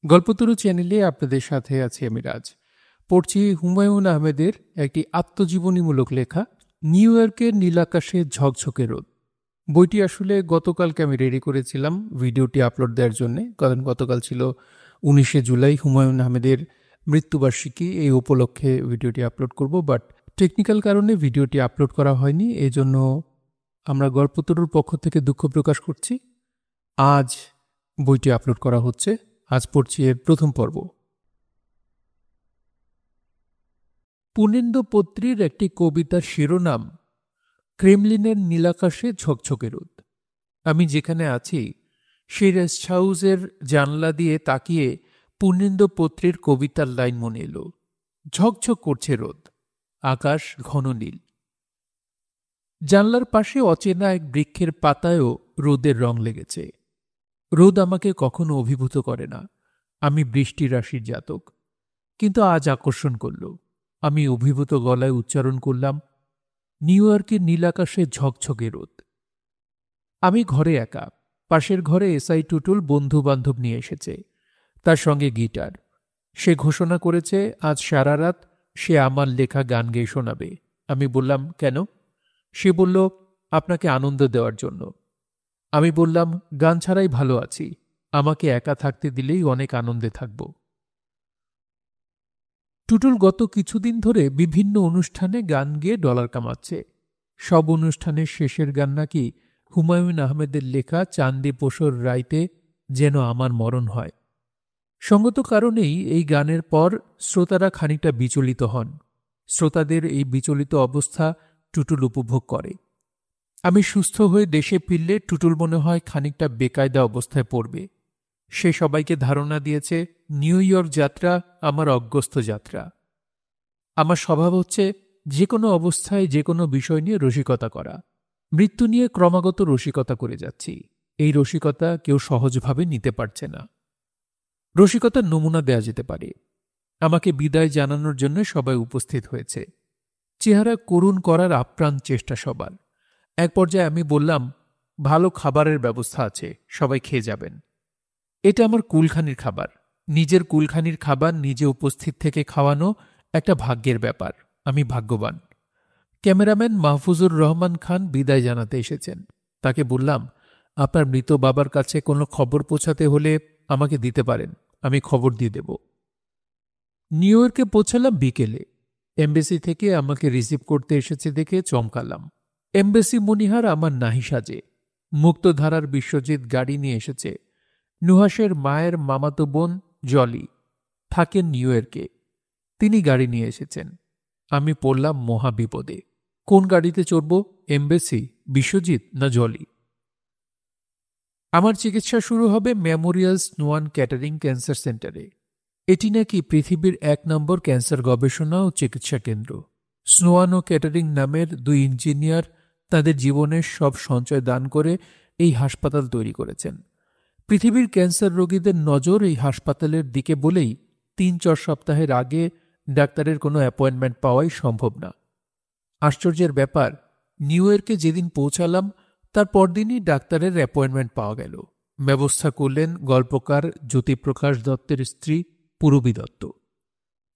গল্পতরু চ্যানেলে আপনাদের সাথে আছি আমি রাজ। পড়ছি হুমায়ুন আহমেদের একটি আত্মজীবনীমূলক লেখা নিউ ইয়র্কের নীলাকাশে ঝকঝকে রোদ। বইটি আসলে গতকালকে আমি রেডি করেছিলাম ভিডিওটি আপলোড দেওয়ার জন্য, কারণ গতকাল ছিল 19শে জুলাই, হুমায়ুন আহমেদের মৃত্যুবার্ষিকী। এই উপলক্ষে ভিডিওটি আপলোড করব, বাট টেকনিক্যাল কারণে ভিডিওটি আপলোড করা হয়নি। এই জন্য আমরা গল্পতরুর পক্ষ থেকে দুঃখ প্রকাশ করছি। আজ বইটি আপলোড করা হচ্ছে। আজ পড়ছি এর প্রথম পর্ব। পুনেন্দু পত্রীর একটি কবিতার শিরোনাম ক্রেমলিনের নীলাকাশে ঝকঝকে রোদ। আমি যেখানে আছি সেই রেস্ট হাউসের জানলা দিয়ে তাকিয়ে পুনেন্দু পত্রীর কবিতার লাইন মনে এলো। ঝকঝক করছে রোদ, আকাশ ঘন নীল। জানলার পাশে অচেনা এক বৃক্ষের পাতায়ও রোদের রং লেগেছে। রোদ আমাকে কখনো অভিভূত করে না, আমি বৃষ্টি রাশির জাতক। কিন্তু আজ আকর্ষণ করল। আমি অভিভূত গলায় উচ্চারণ করলাম, নিউ ইয়র্কের নীলাকাশে ঝকঝকে রোদ। আমি ঘরে একা। পাশের ঘরে এসআই টুটুল বন্ধু বান্ধব নিয়ে এসেছে, তার সঙ্গে গিটার। সে ঘোষণা করেছে আজ সারা রাত সে আমার লেখা গান গেয়ে শোনাবে। আমি বললাম, কেন? সে বলল, আপনাকে আনন্দ দেওয়ার জন্য। আমি বললাম, গান ছাড়াই ভালো আছি, আমাকে একা থাকতে দিলেই অনেক আনন্দে থাকব। টুটুল গত কিছুদিন ধরে বিভিন্ন অনুষ্ঠানে গান গেয়ে ডলার কামাচ্ছে। সব অনুষ্ঠানের শেষের গান নাকি হুমায়ুন আহমেদের লেখা চান্দি পোষর রাইতে যেন আমার মরণ হয়। সঙ্গত কারণেই এই গানের পর শ্রোতারা খানিকটা বিচলিত হন। শ্রোতাদের এই বিচলিত অবস্থা টুটুল উপভোগ করে। আমি সুস্থ হয়ে দেশে ফিরলে টুটুল মনে হয় খানিকটা বেকায়দা অবস্থায় পড়বে। সে সবাইকে ধারণা দিয়েছে নিউ ইয়র্ক যাত্রা আমার অগ্রস্ত যাত্রা। আমার স্বভাব হচ্ছে যে কোনো অবস্থায় যে কোনো বিষয় নিয়ে রসিকতা করা। মৃত্যু নিয়ে ক্রমাগত রসিকতা করে যাচ্ছি। এই রসিকতা কেউ সহজভাবে নিতে পারছে না। রসিকতার নমুনা দেয়া যেতে পারে। আমাকে বিদায় জানানোর জন্য সবাই উপস্থিত হয়েছে। চেহারা করুণ করার আপ্রাণ চেষ্টা সবার। এক পর্যায়ে আমি বললাম, ভালো খাবারের ব্যবস্থা আছে, সবাই খেয়ে যাবেন। এটা আমার কুলখানির খাবার। নিজের কুলখানির খাবার নিজে উপস্থিত থেকে খাওয়ানো একটা ভাগ্যের ব্যাপার। আমি ভাগ্যবান। ক্যামেরাম্যান মাহফুজুর রহমান খান বিদায় জানাতে এসেছেন। তাকে বললাম, আপনার মৃত বাবার কাছে কোনো খবর পৌঁছাতে হলে আমাকে দিতে পারেন, আমি খবর দিয়ে দেব। নিউ ইয়র্কে পৌঁছালাম বিকেলে। এমবেসি থেকে আমাকে রিসিভ করতে এসেছে দেখে চমকালাম। এমবেসি মনিহার আমার নাহি সাজে। মুক্তধারার বিশ্বজিৎ গাড়ি নিয়ে এসেছে। নুহাসের মায়ের মামাতো বোন জলি থাকেন নিউ ইয়র্কে, তিনি গাড়ি নিয়ে এসেছেন। আমি পড়লাম মহা বিপদে। কোন গাড়িতে চড়ব? এমবেসি, বিশ্বজিৎ না জলি? আমার চিকিৎসা শুরু হবে মেমোরিয়াল স্নোয়ান ক্যাটারিং ক্যান্সার সেন্টারে। এটি নাকি পৃথিবীর 1 নম্বর ক্যান্সার গবেষণা ও চিকিৎসা কেন্দ্র। স্নোয়ান ও ক্যাটারিং নামের 2 ইঞ্জিনিয়ার তাদের জীবনের সব সঞ্চয় দান করে এই হাসপাতাল তৈরি করেছেন। পৃথিবীর ক্যান্সার রোগীদের নজর এই হাসপাতালের দিকে বলেই 3-4 সপ্তাহের আগে ডাক্তারের কোনো অ্যাপয়েন্টমেন্ট পাওয়াই সম্ভব না। আশ্চর্যের ব্যাপার, নিউ ইয়র্কে যেদিন পৌঁছালাম তার পরদিনই ডাক্তারের অ্যাপয়েন্টমেন্ট পাওয়া গেল। ব্যবস্থা করলেন গল্পকার জ্যোতিপ্রকাশ দত্তের স্ত্রী পূরবী দত্ত।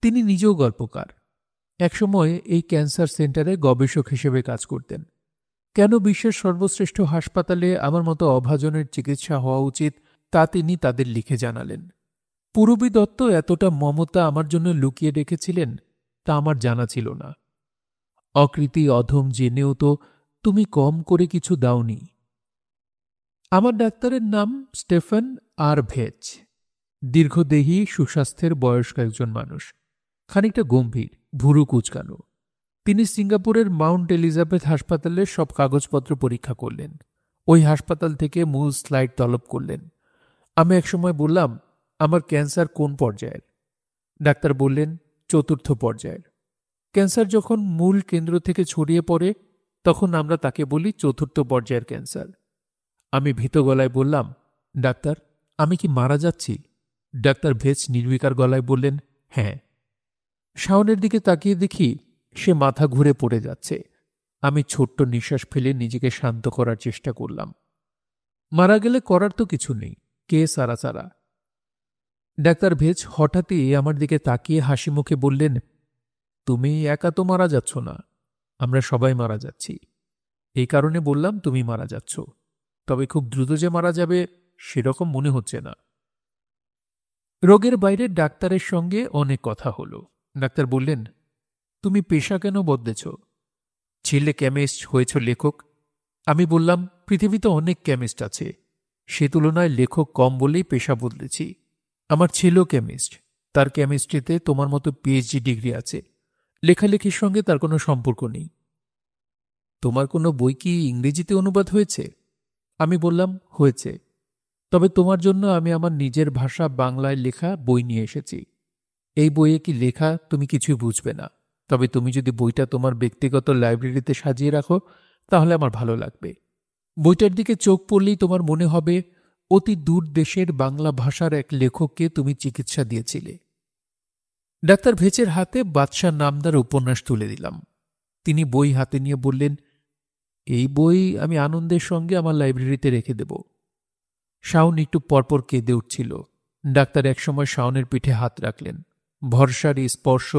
তিনি নিজেও গল্পকার। একসময় এই ক্যান্সার সেন্টারে গবেষক হিসেবে কাজ করতেন। কেন বিশ্বের সর্বশ্রেষ্ঠ হাসপাতালে আমার মতো অভাজনের চিকিৎসা হওয়া উচিত তা তিনি তাদের লিখে জানালেন। পূরবী দত্ত এতটা মমতা আমার জন্য লুকিয়ে রেখেছিলেন তা আমার জানা ছিল না। অকৃতি অধম জেনেও তো তুমি কম করে কিছু দাওনি। আমার ডাক্তারের নাম স্টেফেন আর ভেচ। দীর্ঘদেহী, সুস্বাস্থ্যের বয়স্ক একজন মানুষ, খানিকটা গম্ভীর, ভুরু কুচকানো। তিনি সিঙ্গাপুরের মাউন্ট এলিজাবেথ হাসপাতালের সব কাগজপত্র পরীক্ষা করলেন। ওই হাসপাতাল থেকে মূল স্লাইড তলব করলেন। আমি একসময় বললাম, আমার ক্যান্সার কোন পর্যায়ের? ডাক্তার বললেন, 4র্থ পর্যায়ের। ক্যান্সার যখন মূল কেন্দ্র থেকে ছড়িয়ে পড়ে তখন আমরা তাকে বলি 4র্থ পর্যায়ের ক্যান্সার। আমি ভীত গলায় বললাম, ডাক্তার, আমি কি মারা যাচ্ছি? ডাক্তার ভেজ নির্বিকার গলায় বললেন, হ্যাঁ। শাওনের দিকে তাকিয়ে দেখি সে মাথা ঘুরে পড়ে যাচ্ছে। আমি ছোট্ট নিঃশ্বাস ফেলে নিজেকে শান্ত করার চেষ্টা করলাম। মারা গেলে করার তো কিছু নেই, কে সারা সারা। ডাক্তার ভেজ হঠাৎই আমার দিকে তাকিয়ে হাসি মুখে বললেন, তুমি একা তো মারা যাচ্ছ না, আমরা সবাই মারা যাচ্ছি। এই কারণে বললাম তুমি মারা যাচ্ছ, তবে খুব দ্রুত যে মারা যাবে সেরকম মনে হচ্ছে না। রোগের বাইরে ডাক্তারের সঙ্গে অনেক কথা হলো। ডাক্তার বললেন, তুমি পেশা কেন বদলেছ? ছেলে কেমিস্ট, হয়েছ লেখক। আমি বললাম, পৃথিবীতে অনেক কেমিস্ট আছে, সে তুলনায় লেখক কম বলেই পেশা বদলেছি। আমার ছেলেও কেমিস্ট, তার কেমিস্ট্রিতে তোমার মতো পিএইচডি ডিগ্রি আছে, লেখালেখির সঙ্গে তার কোনো সম্পর্ক নেই। তোমার কোনো বই কি ইংরেজিতে অনুবাদ হয়েছে? আমি বললাম, হয়েছে, তবে তোমার জন্য আমি আমার নিজের ভাষা বাংলায় লেখা বই নিয়ে এসেছি। এই বইয়ে কি লেখা তুমি কিছুই বুঝবে না, তবে তুমি যদি বইটা তোমার ব্যক্তিগত লাইব্রেরিতে সাজিয়ে রাখো তাহলে আমার ভালো লাগবে। বইটার দিকে চোখ পড়লেই তোমার মনে হবে অতি দূর দেশের বাংলা ভাষার এক লেখককে তুমি চিকিৎসা দিয়েছিলে। ডাক্তার ভেচের হাতে বাদশাহ নামদার উপন্যাস তুলে দিলাম। তিনি বই হাতে নিয়ে বললেন, এই বই আমি আনন্দের সঙ্গে আমার লাইব্রেরিতে রেখে দেব। শাওন একটু পরপর কেঁদে উঠছিল। ডাক্তার একসময় শাওনের পিঠে হাত রাখলেন। ভরসার এই স্পর্শ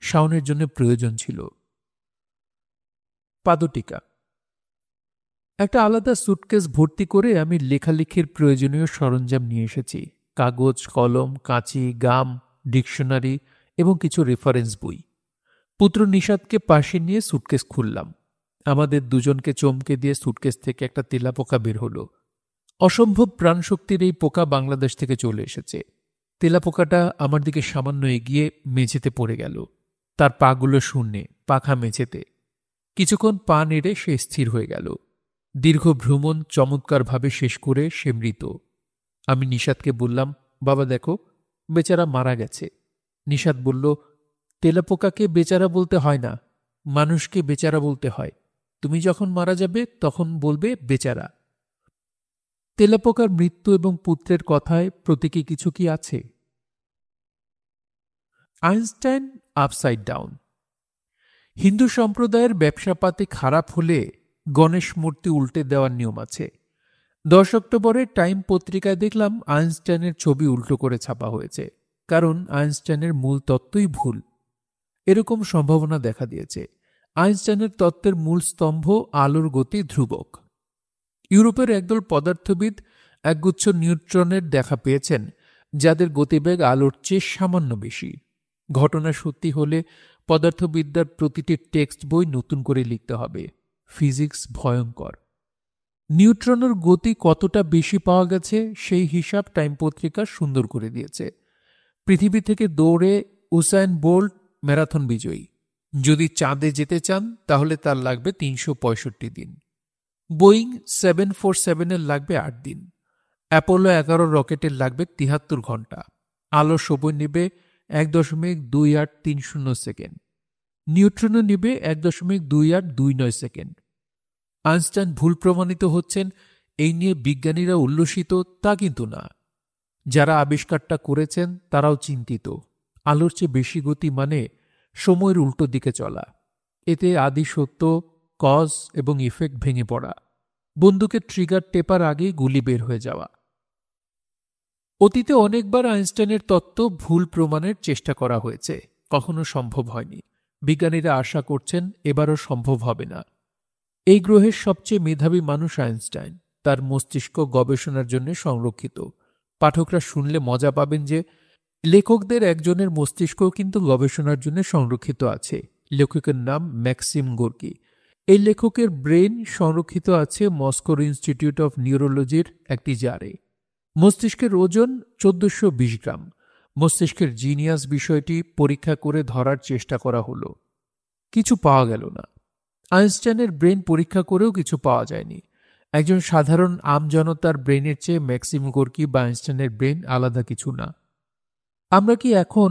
শাওনের জন্য প্রয়োজন ছিল। পাদটিকা। একটা আলাদা সুটকেস ভর্তি করে আমি লেখালেখির প্রয়োজনীয় সরঞ্জাম নিয়ে এসেছি। কাগজ, কলম, কাঁচি, গাম, ডিকশনারি এবং কিছু রেফারেন্স বই। পুত্র নিষাদকে পাশে নিয়ে সুটকেস খুললাম। আমাদের দুজনকে চমকে দিয়ে সুটকেস থেকে একটা তেলাপোকা বের হলো। অসম্ভব প্রাণশক্তির এই পোকা বাংলাদেশ থেকে চলে এসেছে। তেলাপোকাটা আমার দিকে সামান্য এগিয়ে মেঝেতে পড়ে গেল। তার পাগুলো শূন্যে, পাখা মেঝেতে। কিছুক্ষণ পা নেড়ে সে স্থির হয়ে গেল। দীর্ঘ ভ্রমণ চমৎকারভাবে শেষ করে সে মৃত। আমি নিষাদকে বললাম, বাবা দেখো, বেচারা মারা গেছে। নিষাদ বলল, তেলাপোকাকে বেচারা বলতে হয় না, মানুষকে বেচারা বলতে হয়। তুমি যখন মারা যাবে তখন বলবে বেচারা। তেলাপোকার মৃত্যু এবং পুত্রের কথায় প্রতীকী কিছু কি আছে? Einstein upside down. হিন্দু সম্প্রদায়ের ব্যবসাপাতি খারাপ হলে গণেশ মূর্তি উল্টে দেওয়ার নিয়ম আছে। 10 অক্টোবরে টাইম পত্রিকায় দেখলাম আইনস্টাইনের ছবি উল্টো করে ছাপা হয়েছে, কারণ আইনস্টাইনের মূল তত্ত্বই ভুল। এরকম সম্ভাবনা দেখা দিয়েছে। আইনস্টাইনের তত্ত্বের মূল স্তম্ভ আলোর গতি ধ্রুবক। ইউরোপের একদল পদার্থবিদ একগুচ্ছ নিউট্রনের দেখা পেয়েছেন, যাদের গতিবেগ আলোর চেয়ে সামান্য বেশি। ঘটনা সত্যি হলে পদার্থবিদ্যার প্রতিটি টেক্সট বই নতুন করে লিখতে হবে। ফিজিক্স ভয়ঙ্কর। নিউট্রনের গতি কতটা বেশি পাওয়া গেছে সেই হিসাব টাইম পত্রিকা সুন্দর করে দিয়েছে। পৃথিবী থেকে দৌড়ে উসাইন বোল্ট ম্যারাথন বিজয়ী। যদি চাঁদে যেতে চান তাহলে তার লাগবে 365 দিন। বোয়িং 747-এর লাগবে 8 দিন। অ্যাপোলো 11 রকেটের লাগবে 73 ঘন্টা। আলো সময় নেবে 1.2830 সেকেন্ড। নিউট্রনও নেবে 1.2829 সেকেন্ড। আইনস্টাইন ভুল প্রমাণিত হচ্ছেন এই নিয়ে বিজ্ঞানীরা উল্লসিত তা কিন্তু না। যারা আবিষ্কারটা করেছেন তারাও চিন্তিত। আলোর চেয়ে বেশি গতি মানে সময়ের উল্টো দিকে চলা। এতে আদি সত্য, কজ এবং ইফেক্ট ভেঙে পড়া। বন্দুকের ট্রিগার টেপার আগেই গুলি বের হয়ে যাওয়া। অতীতে অনেকবার আইনস্টাইনের তত্ত্ব ভুল প্রমাণের চেষ্টা করা হয়েছে, কখনো সম্ভব হয়নি। বিজ্ঞানীরা আশা করছেন এবারও সম্ভব হবে না। এই গ্রহের সবচেয়ে মেধাবী মানুষ আইনস্টাইন। তার মস্তিষ্ক গবেষণার জন্য সংরক্ষিত। পাঠকরা শুনলে মজা পাবেন যে লেখকদের একজনের মস্তিষ্কও কিন্তু গবেষণার জন্য সংরক্ষিত আছে। লেখকের নাম ম্যাক্সিম গোর্কি। এই লেখকের ব্রেন সংরক্ষিত আছে মস্কোর ইনস্টিটিউট অফ নিউরোলজির একটি জারে। মস্তিষ্কের ওজন 1420 গ্রাম। মস্তিষ্কের জিনিয়াস বিষয়টি পরীক্ষা করে ধরার চেষ্টা করা হলো, কিছু পাওয়া গেল না। আইনস্টাইনের ব্রেন পরীক্ষা করেও কিছু পাওয়া যায়নি। একজন সাধারণ আমজনতার ব্রেনের চেয়ে ম্যাক্সিম গোর্কি বা আইনস্টাইনের ব্রেন আলাদা কিছু না। আমরা কি এখন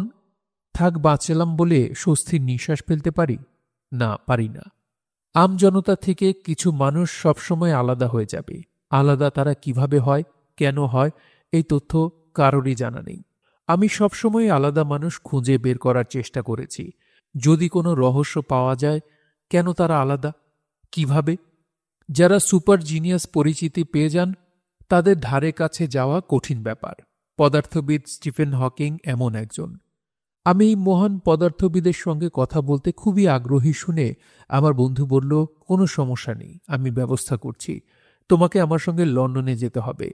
থাক বাঁচলাম বলে স্বস্তির নিঃশ্বাস ফেলতে পারি? না, পারি না। আমজনতা থেকে কিছু মানুষ সবসময় আলাদা হয়ে যাবে। আলাদা তারা কিভাবে হয়, কেন হয়, এই তথ্য কারোরই জানা নেই। আমি সবসময় আলাদা মানুষ খুঁজে বের করার চেষ্টা করেছি। যদি কোনো রহস্য পাওয়া যায়, কেন তারা আলাদা, কিভাবে? যারা সুপার জিনিয়াস পরিচিতি পেয়ে যান তাদের ধারে কাছে যাওয়া কঠিন ব্যাপার। পদার্থবিদ স্টিফেন হকিং এমন একজন। আমি এই মহান পদার্থবিদের সঙ্গে কথা বলতে খুবই আগ্রহী শুনে আমার বন্ধু বলল, কোনো সমস্যা নেই, আমি ব্যবস্থা করছি। তোমাকে আমার সঙ্গে লন্ডনে যেতে হবে।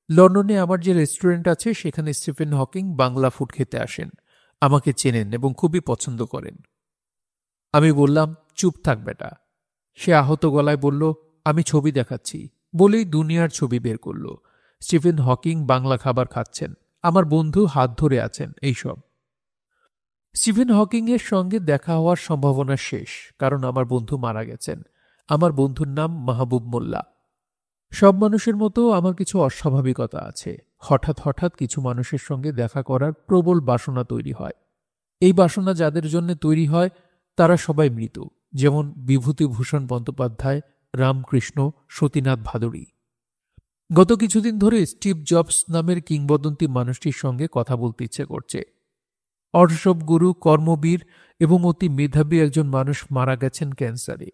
লন্ডনে আমার যে রেস্টুরেন্ট আছে সেখানে স্টিফেন হকিং বাংলা ফুড খেতে আসেন। আমাকে চেনেন এবং খুবই পছন্দ করেন। আমি বললাম, চুপ থাক বেটা। সে আহত গলায় বলল, আমি ছবি দেখাচ্ছি, বলেই দুনিয়ার ছবি বের করল। স্টিফেন হকিং বাংলা খাবার খাচ্ছেন, আমার বন্ধু হাত ধরে আছেন, এইসব। স্টিফেন হকিং এর সঙ্গে দেখা হওয়ার সম্ভাবনা শেষ, কারণ আমার বন্ধু মারা গেছেন। আমার বন্ধুর নাম মাহবুব মোল্লা। সব মানুষের মতো আমার কিছু অস্বাভাবিকতা আছে। হঠাৎ হঠাৎ কিছু মানুষের সঙ্গে দেখা করার প্রবল বাসনা তৈরি হয়। এই বাসনা যাদের জন্য তৈরি হয় তারা সবাই মৃত, যেমন বিভূতিভূষণ বন্দ্যোপাধ্যায়, রামকৃষ্ণ, সতীনাথ ভাদুড়ী। গত কিছুদিন ধরে স্টিভ জবস নামের কিংবদন্তি মানুষটির সঙ্গে কথা বলতে ইচ্ছে করছে। অর্শব গুরু, কর্মবীর এবং অতি মেধাবী একজন মানুষ মারা গেছেন ক্যান্সারে।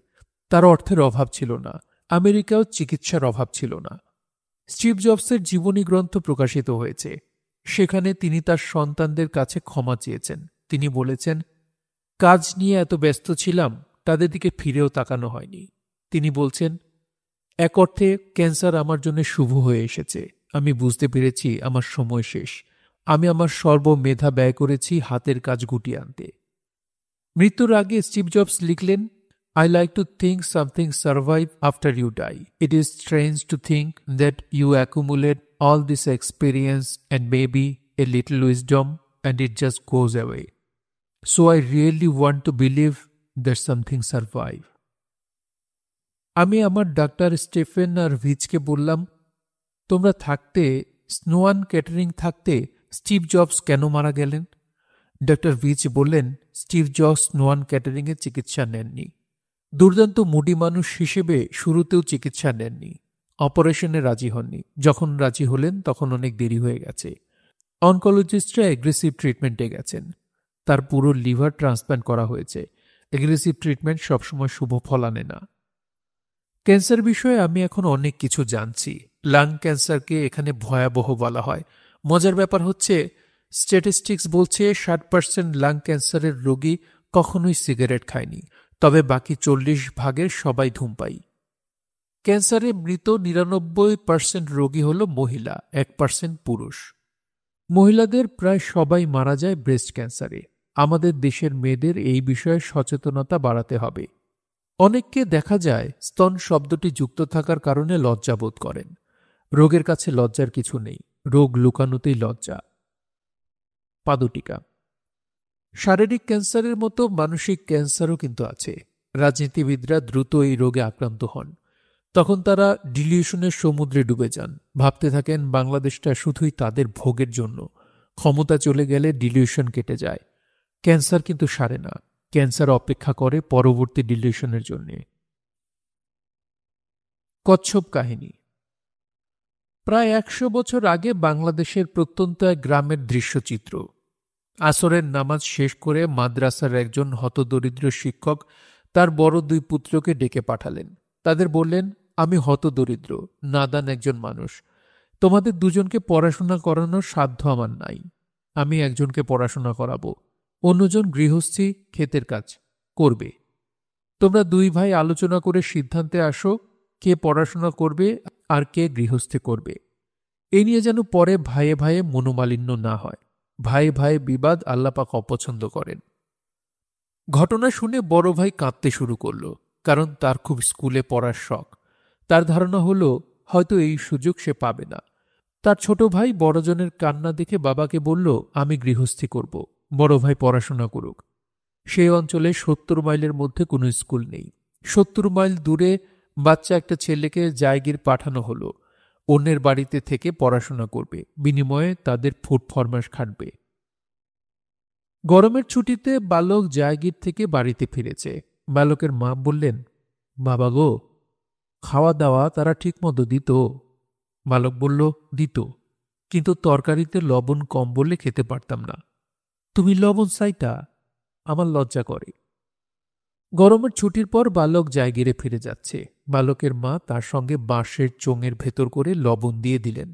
তার অর্থের অভাব ছিল না, আমেরিকাও চিকিৎসার অভাব ছিল না। স্টিভ জবসের জীবনী গ্রন্থ প্রকাশিত হয়েছে। সেখানে তিনি তার সন্তানদের কাছে ক্ষমা চেয়েছেন। তিনি বলেছেন, কাজ নিয়ে এত ব্যস্ত ছিলাম, তাদের দিকে ফিরেও তাকানো হয়নি। তিনি বলছেন, এক অর্থে ক্যান্সার আমার জন্য শুভ হয়ে এসেছে। আমি বুঝতে পেরেছি আমার সময় শেষ। আমি আমার সর্বমেধা ব্যয় করেছি হাতের কাজ গুটিয়ে আনতে। মৃত্যুর আগে স্টিভ জবস লিখলেন, I like to think something survive after you die. It is strange to think that you accumulate all this experience and maybe a little wisdom and it just goes away. So I really want to believe that something survive. আমি আমার doctor স্টেফেন আর ভিচকে বললাম, তোমরা থাকতে, স্নোয়ান catering থাকতে Steve jobs কেন মারা গেলেন? Doctor which বললেন, স্টিভ জবস স্নোয়ান ক্যাটারিংয়ের চিকিৎসা নেননি। দুর্দান্ত মুডি মানুষ হিসেবে শুরুতেও চিকিৎসা নেননি। অপারেশনে রাজি হননি। যখন রাজি হলেন তখন অনেক দেরি হয়ে গেছে। অনকোলজিস্টরা এগ্রেসিভ ট্রিটমেন্টে গেছেন। তার পুরো লিভার ট্রান্সপ্ল্যান্ট করা হয়েছে। এগ্রেসিভ ট্রিটমেন্ট সবসময় শুভ ফল আনে না। ক্যান্সার বিষয়ে আমি এখন অনেক কিছু জানছি। লাং ক্যান্সারকে এখানে ভয়াবহ বলা হয়। মজার ব্যাপার হচ্ছে, স্ট্যাটিস্টিক্স বলছে 60% লাং ক্যান্সারের রোগী কখনোই সিগারেট খায়নি, তবে বাকি 40% সবাই ধূমপায়ী। ক্যান্সারে মৃত 99% রোগী হল মহিলা, 1% পুরুষ। মহিলাদের প্রায় সবাই মারা যায় ব্রেস্ট ক্যান্সারে। আমাদের দেশের মেয়েদের এই বিষয়ে সচেতনতা বাড়াতে হবে। অনেককে দেখা যায় স্তন শব্দটি যুক্ত থাকার কারণে লজ্জাবোধ করেন। রোগের কাছে লজ্জার কিছু নেই, রোগ লুকানোতেই লজ্জা। পাদটিকা। শারীরিক ক্যান্সারের মতো মানসিক ক্যান্সারও কিন্তু আছে। রাজনীতিবিদরা দ্রুত এই রোগে আক্রান্ত হন। তখন তারা ডিলিউশনের সমুদ্রে ডুবে যান। ভাবতে থাকেন বাংলাদেশটা শুধুই তাদের ভোগের জন্য। ক্ষমতা চলে গেলে ডিলিউশন কেটে যায়। ক্যান্সার কিন্তু সারে না। ক্যান্সার অপেক্ষা করে পরবর্তী ডিলিউশনের জন্য। কচ্ছপ কাহিনী। প্রায় 100 বছর আগে বাংলাদেশের প্রত্যন্ত এক গ্রামের দৃশ্যচিত্র। আসরের নামাজ শেষ করে মাদ্রাসার একজন হতদরিদ্র শিক্ষক তার বড় 2 পুত্রকে ডেকে পাঠালেন। তাদের বললেন, আমি হতদরিদ্র, নাদান একজন মানুষ। তোমাদের দুজনকে পড়াশোনা করানোর সাধ্য আমার নাই। আমি একজনকে পড়াশোনা করাবো, অন্যজন গৃহস্থী ক্ষেতের কাজ করবে। তোমরা 2 ভাই আলোচনা করে সিদ্ধান্তে আসো কে পড়াশোনা করবে আর কে গৃহস্থী করবে। এই নিয়ে যেন পরে ভাইয়ে ভাইয়ে মনোমালিন্য না হয়। ভাই ভাই বিবাদ আল্লাপাক অপছন্দ করেন। ঘটনা শুনে বড় ভাই কাঁদতে শুরু করল, কারণ তার খুব স্কুলে পড়ার শখ। তার ধারণা হলো হয়তো এই সুযোগ সে পাবে না। তার ছোট ভাই বড়জনের কান্না দেখে বাবাকে বলল, আমি গৃহস্থী করব, বড় ভাই পড়াশোনা করুক। সেই অঞ্চলে 70 মাইলের মধ্যে কোনো স্কুল নেই। 70 মাইল দূরে বাচ্চা একটা ছেলেকে জায়গির পাঠানো হলো। অন্যের বাড়িতে থেকে পড়াশোনা করবে, বিনিময়ে তাদের ফুড ফরমাস খাটবে। গরমের ছুটিতে বালক জায়গির থেকে বাড়িতে ফিরেছে। বালকের মা বললেন, বাবা গো, খাওয়া দাওয়া তারা ঠিক মতো দিত? বালক বলল, দিত, কিন্তু তরকারিতে লবণ কম বলে খেতে পারতাম না। তুমি লবণ চাইতা? আমার লজ্জা করে। গরমের ছুটির পর বালক জায়গিরে ফিরে যাচ্ছে। বালকের মা তার সঙ্গে বাঁশের চোঙের ভেতর করে লবণ দিয়ে দিলেন।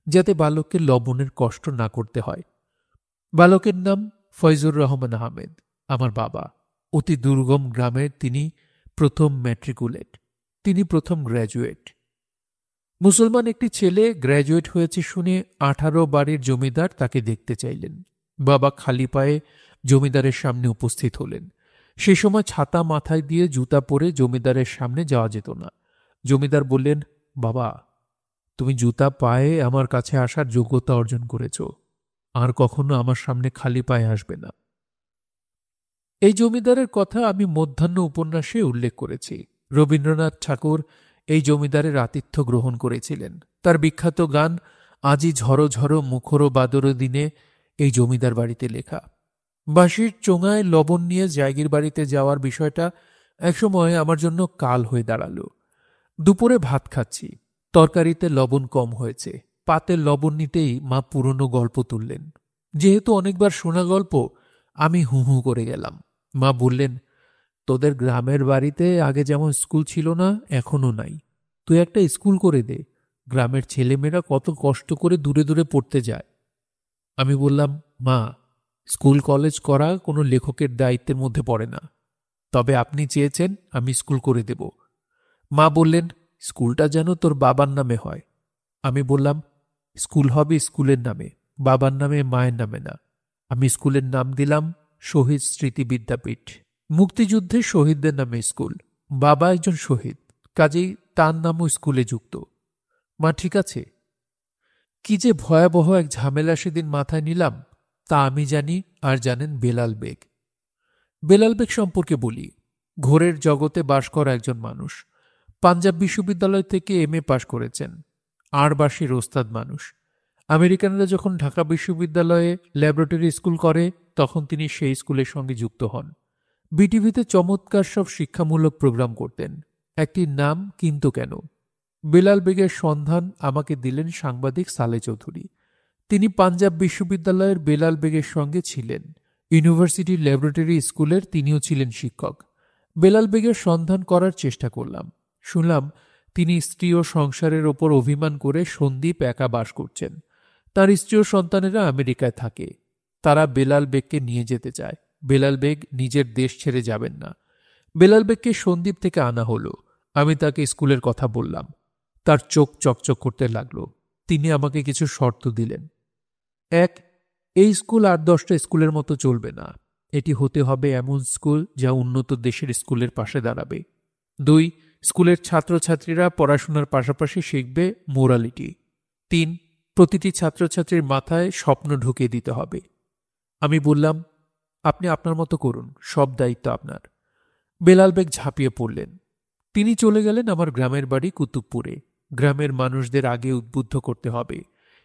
যাতে বালককে লবণের কষ্ট না করতে হয়। বালকের নাম ফয়জুর রহমান আহমেদ। আমার বাবা। অতি দুর্গম গ্রামের তিনি প্রথম ম্যাট্রিকুলেট, তিনি প্রথম গ্র্যাজুয়েট। মুসলমান একটি ছেলে গ্র্যাজুয়েট হয়েছে শুনে 18 বাড়ির জমিদার তাকে দেখতে চাইলেন। বাবা খালি পায়ে জমিদারের সামনে উপস্থিত হলেন। সে সময় ছাতা মাথায় দিয়ে জুতা পরে জমিদারের সামনে যাওয়া যেত না। জমিদার বললেন, বাবা, তুমি জুতা পায়ে আমার কাছে আসার যোগ্যতা অর্জন করেছ, আর কখনো আমার সামনে খালি পায়ে আসবে না। এই জমিদারের কথা আমি মধ্যাহ্ন উপন্যাসে উল্লেখ করেছি। রবীন্দ্রনাথ ঠাকুর এই জমিদারের আতিথ্য গ্রহণ করেছিলেন। তার বিখ্যাত গান আজি ঝড়ো ঝড়ো মুখরো বাদর দিনে এই জমিদার বাড়িতে লেখা। বাঁশির চোঙায় লবণ নিয়ে জায়গির বাড়িতে যাওয়ার বিষয়টা একসময় আমার জন্য কাল হয়ে দাঁড়ালো। দুপুরে ভাত খাচ্ছি, তরকারিতে লবণ কম হয়েছে। পাতে লবণ নিতেই মা পুরনো গল্প তুললেন। যেহেতু অনেকবার শোনা গল্প, আমি হু হু করে গেলাম। মা বললেন, তোদের গ্রামের বাড়িতে আগে যেমন স্কুল ছিল না, এখনো নাই। তুই একটা স্কুল করে দে। গ্রামের ছেলেমেয়েরা কত কষ্ট করে দূরে দূরে পড়তে যায়। আমি বললাম, মা, স্কুল কলেজ করা কোনো লেখকের দায়িত্বের মধ্যে পড়ে না, তবে আপনি চেয়েছেন আমি স্কুল করে দেব। মা বললেন, স্কুলটা যেন তোর বাবার নামে হয়। আমি বললাম, স্কুল হবে স্কুলের নামে, বাবার নামে, মায়ের নামে না। আমি স্কুলের নাম দিলাম শহীদ স্মৃতি বিদ্যাপীঠ। মুক্তিযুদ্ধে শহীদদের নামে স্কুল। বাবা একজন শহীদ, কাজেই তার নামও স্কুলে যুক্ত। মা, ঠিক আছে। কি যে ভয়াবহ এক ঝামেলা সেদিন মাথায় নিলাম, তা আমি জানি আর জানেন বেলাল বেগ। বেলাল বেগ সম্পর্কে বলি। ঘোরের জগতে বাস করা একজন মানুষ। পাঞ্জাব বিশ্ববিদ্যালয় থেকে MA পাশ করেছেন। আরবাসীর ওস্তাদ মানুষ। আমেরিকানরা যখন ঢাকা বিশ্ববিদ্যালয়ে ল্যাবরেটরি স্কুল করে, তখন তিনি সেই স্কুলের সঙ্গে যুক্ত হন। বিটিভিতে চমৎকার সব শিক্ষামূলক প্রোগ্রাম করতেন। একটির নাম কিন্তু কেন। বেলাল বেগের সন্ধান আমাকে দিলেন সাংবাদিক সালে চৌধুরী। তিনি পাঞ্জাব বিশ্ববিদ্যালয়ের বেলাল বেগের সঙ্গে ছিলেন। ইউনিভার্সিটি ল্যাবরেটরি স্কুলের তিনিও ছিলেন শিক্ষক। বেলাল বেগের সন্ধান করার চেষ্টা করলাম। শুনলাম তিনি স্ত্রী ও সংসারের ওপর অভিমান করে সন্দীপ একা বাস করছেন। তার স্ত্রী ও সন্তানেরা আমেরিকায় থাকে। তারা বেলাল বেগকে নিয়ে যেতে চায়। বেলাল বেগ নিজের দেশ ছেড়ে যাবেন না। বেলাল বেগকে সন্দীপ থেকে আনা হলো। আমি তাকে স্কুলের কথা বললাম। তার চোখ চকচক করতে লাগলো। তিনি আমাকে কিছু শর্ত দিলেন। 1, এই স্কুল 8-10টা স্কুলের মতো চলবে না। এটি হতে হবে এমন স্কুল যা উন্নত দেশের স্কুলের পাশে দাঁড়াবে। 2, স্কুলের ছাত্রছাত্রীরা পড়াশোনার পাশাপাশি শিখবে মোরালিটি। 3, প্রতিটি ছাত্রছাত্রীর মাথায় স্বপ্ন ঢুকিয়ে দিতে হবে। আমি বললাম, আপনি আপনার মতো করুন, সব দায়িত্ব আপনার। বেলাল বেগ ঝাঁপিয়ে পড়লেন। তিনি চলে গেলেন আমার গ্রামের বাড়ি কুতুবপুরে। গ্রামের মানুষদের আগে উদ্বুদ্ধ করতে হবে।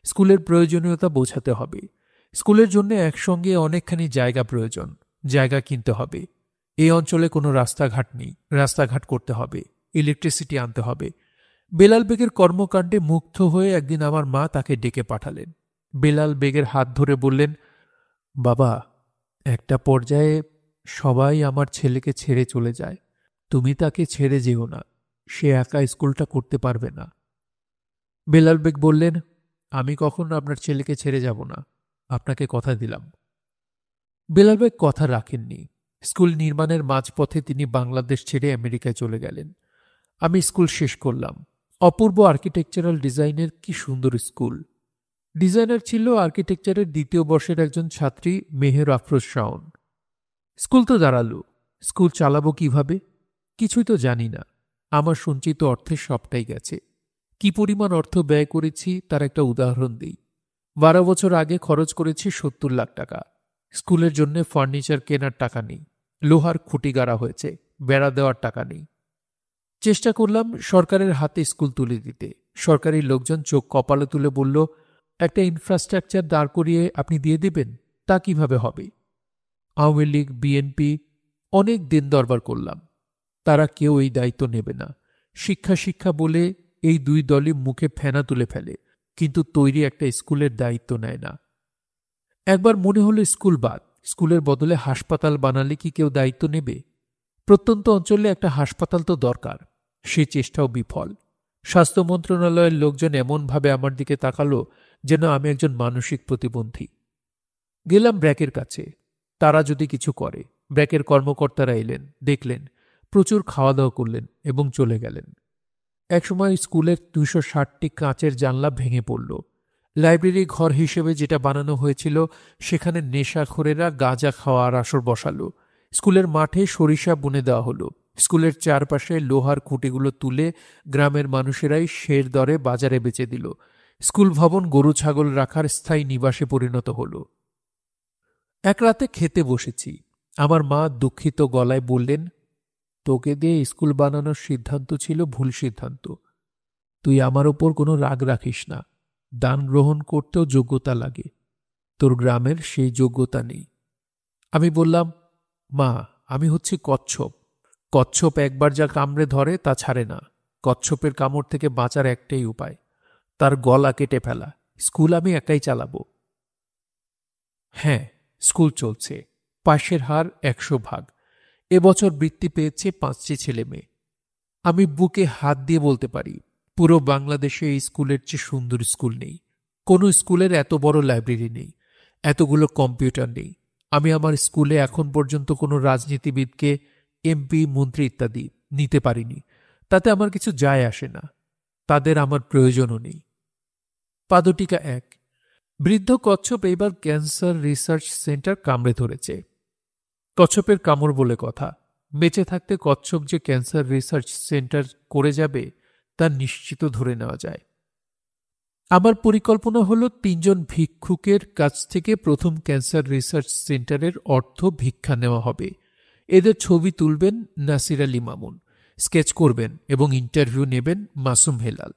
স্কুলের প্রয়োজনীয়তা বোঝাতে হবে। স্কুলের জন্য একসঙ্গে অনেকখানি জায়গা প্রয়োজন। জায়গা কিনতে হবে। এই অঞ্চলে কোনো রাস্তাঘাট নেই, রাস্তাঘাট করতে হবে। ইলেকট্রিসিটি আনতে হবে। বেলাল বেগের কর্মকাণ্ডে মুগ্ধ হয়ে একদিন আমার মা তাকে ডেকে পাঠালেন। বেলাল বেগের হাত ধরে বললেন, বাবা, একটা পর্যায়ে সবাই আমার ছেলেকে ছেড়ে চলে যায়। তুমি তাকে ছেড়ে যেও না। সে একা স্কুলটা করতে পারবে না। বেলাল বেগ বললেন, আমি কখনো আপনার ছেলেকে ছেড়ে যাব না, আপনাকে কথা দিলাম। বেলাল বেগ কথা রাখেননি। স্কুল নির্মাণের মাঝপথে তিনি বাংলাদেশ ছেড়ে আমেরিকায় চলে গেলেন। আমি স্কুল শেষ করলাম। অপূর্ব আর্কিটেকচারাল ডিজাইনের কি সুন্দর স্কুল। ডিজাইনার ছিল আর্কিটেকচারের 2য় বর্ষের একজন ছাত্রী মেহের আফরোজ শাওন। স্কুল তো দাঁড়ালো, স্কুল চালাবো কিভাবে? কিছুই তো জানি না। আমার সঞ্চিত অর্থের সবটাই গেছে। কি পরিমাণ অর্থ ব্যয় করেছি তার একটা উদাহরণ দিই। 12 বছর আগে খরচ করেছি 70 লাখ টাকা। স্কুলের জন্য ফার্নিচার কেনার টাকা নেই। লোহার খুঁটি গাড়া হয়েছে, বেড়া দেওয়ার টাকা নেই। চেষ্টা করলাম সরকারের হাতে স্কুল তুলে দিতে। সরকারি লোকজন চোখ কপালে তুলে বলল, একটা ইনফ্রাস্ট্রাকচার দাঁড় করিয়ে আপনি দিয়ে দেবেন? তা কিভাবে হবে? আওয়ামী লীগ, বিএনপি অনেক দিন দরবার করলাম। তারা কেউ এই দায়িত্ব নেবে না। শিক্ষা শিক্ষা বলে এই 2 দলই মুখে ফেনা তুলে ফেলে, কিন্তু তৈরি একটা স্কুলের দায়িত্ব নেয় না। একবার মনে হলো স্কুল বাদ, স্কুলের বদলে হাসপাতাল বানালে কি কেউ দায়িত্ব নেবে? প্রত্যন্ত অঞ্চলে একটা হাসপাতাল তো দরকার। সে চেষ্টাও বিফল। স্বাস্থ্য মন্ত্রণালয়ের লোকজন এমনভাবে আমার দিকে তাকালো যেন আমি একজন মানসিক প্রতিবন্ধী। গেলাম ব্র্যাকের কাছে, তারা যদি কিছু করে। ব্র্যাকের কর্মকর্তারা এলেন, দেখলেন, প্রচুর খাওয়া দাওয়া করলেন এবং চলে গেলেন। একসময় স্কুলের 260টি কাঁচের জানলা ভেঙে পড়ল। লাইব্রেরি ঘর হিসেবে যেটা বানানো হয়েছিল সেখানে নেশাখোরেরা গাঁজা খাওয়ার আসর বসালো। স্কুলের মাঠে সরিষা বুনে দেওয়া হলো। স্কুলের চারপাশে লোহার খুঁটিগুলো তুলে গ্রামের মানুষেরাই শের দরে বাজারে বেচে দিল। স্কুল ভবন গরু ছাগল রাখার স্থায়ী নিবাসে পরিণত হল। এক রাতে খেতে বসেছি। আমার মা দুঃখিত গলায় বললেন, তোকে দিয়ে স্কুল বানানোর সিদ্ধান্ত ছিল ভুল সিদ্ধান্ত। তুই আমার ওপর কোনো রাগ রাখিস না। দান গ্রহণ করতেও যোগ্যতা লাগে, তোর গ্রামের সেই যোগ্যতা নেই। আমি বললাম, মা, আমি হচ্ছি কচ্ছপ। কচ্ছপ একবার যা কামড়ে ধরে তা ছাড়ে না। কচ্ছপের কামড় থেকে বাঁচার একটাই উপায়, তার গলা কেটে ফেলা। স্কুল আমি একাই চালাবো। হ্যাঁ, স্কুল চলছে। পাশের হার 100%। এবছর বৃত্তি পেয়েছে 5টি ছেলে মেয়ে। আমি বুকে হাত দিয়ে বলতে পারি, পুরো বাংলাদেশে এই স্কুলের চেয়ে সুন্দর স্কুল নেই। কোনো স্কুলের এত বড় লাইব্রেরি নেই, এতগুলো কম্পিউটার নেই। আমি আমার স্কুলে এখন পর্যন্ত কোনো রাজনীতিবিদকে, এমপি, মন্ত্রী ইত্যাদি নিতে পারিনি। তাতে আমার কিছু যায় আসে না, তাদের আমার প্রয়োজনও নেই। পাদটিকা 1। বৃদ্ধ কচ্ছপ এইবার ক্যান্সার রিসার্চ সেন্টার কামড়ে ধরেছে। কচ্ছপের কামড় বলে কথা। বেঁচে থাকতে কচ্ছপ যে ক্যান্সার রিসার্চ সেন্টার করে যাবে তা নিশ্চিত ধরে নেওয়া যায়। আমার পরিকল্পনা হলো 3 জন ভিক্ষুকের কাছ থেকে প্রথম ক্যান্সার রিসার্চ সেন্টারের অর্থ ভিক্ষা নেওয়া হবে। এদের ছবি তুলবেন নাসির আলী মামুন, স্কেচ করবেন এবং ইন্টারভিউ নেবেন মাসুম হেলাল।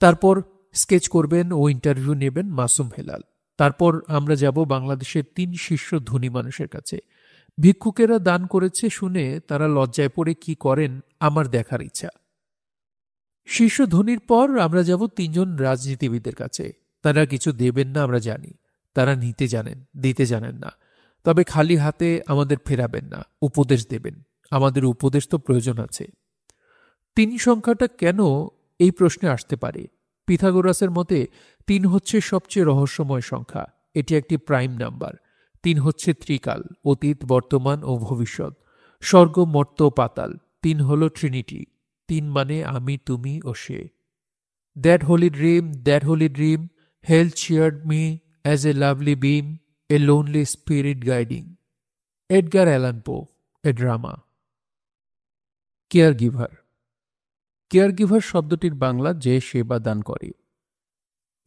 তারপর স্কেচ করবেন ও ইন্টারভিউ নেবেন মাসুম হেলাল। তারপর আমরা যাব বাংলাদেশের 3 শীর্ষ ধনী মানুষের কাছে। ভিক্ষুকেরা দান করেছে শুনে তারা লজ্জায় পড়ে কি করেন আমার দেখার ইচ্ছা। শীর্ষ ধনীর পর আমরা যাব 3 জন রাজনীতিবিদের কাছে। তারা কিছু দেবেন না আমরা জানি, তারা নিতে জানেন, দিতে জানেন না। তবে খালি হাতে আমাদের ফেরাবেন না, উপদেশ দেবেন। আমাদের উপদেশ তো প্রয়োজন আছে। 3 সংখ্যাটা কেন, এই প্রশ্নে আসতে পারে। পিথাগোরাসের মতে 3 হচ্ছে সবচেয়ে রহস্যময় সংখ্যা। এটি একটি প্রাইম নাম্বার। 3 হচ্ছে ত্রিকাল, অতীত, বর্তমান ও ভবিষ্যৎ, স্বর্গ, মর্ত্য, পাতাল। 3 হল ট্রিনিটি। 3 মানে আমি, তুমি ও সে। That holy dream, hell cheered me as a lovely beam, a lonely spirit guiding. Edgar Allan Poe, a drama. Caregiver. Caregiver শব্দটির বাংলা যে সেবা দান করে।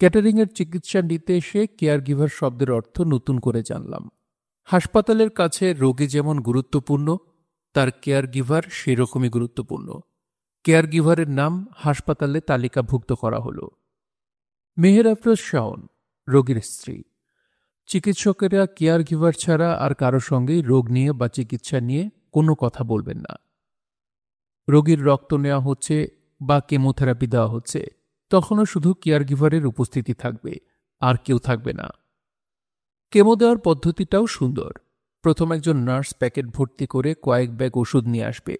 ক্যাটারিংয়ের চিকিৎসা নিতে এসে কেয়ার গিভার শব্দের অর্থ নতুন করে জানলাম। হাসপাতালের কাছে রোগী যেমন গুরুত্বপূর্ণ, তার কেয়ার গিভার সেরকমই গুরুত্বপূর্ণ। কেয়ার গিভারের নাম হাসপাতালে তালিকাভুক্ত করা হলো। মেহের আফরোজ শাওন, রোগীর স্ত্রী। চিকিৎসকেরা কেয়ার গিভার ছাড়া আর কারো সঙ্গেই রোগ নিয়ে বা চিকিৎসা নিয়ে কোনো কথা বলবেন না। রোগীর রক্ত নেওয়া হচ্ছে বা কেমোথেরাপি দেওয়া হচ্ছে, তখনও শুধু কেয়ার গিভারের উপস্থিতি থাকবে, আর কেউ থাকবে না। কেমো দেওয়ার পদ্ধতিটাও সুন্দর। প্রথম একজন নার্স প্যাকেট ভর্তি করে কয়েক ব্যাগ ওষুধ নিয়ে আসবে।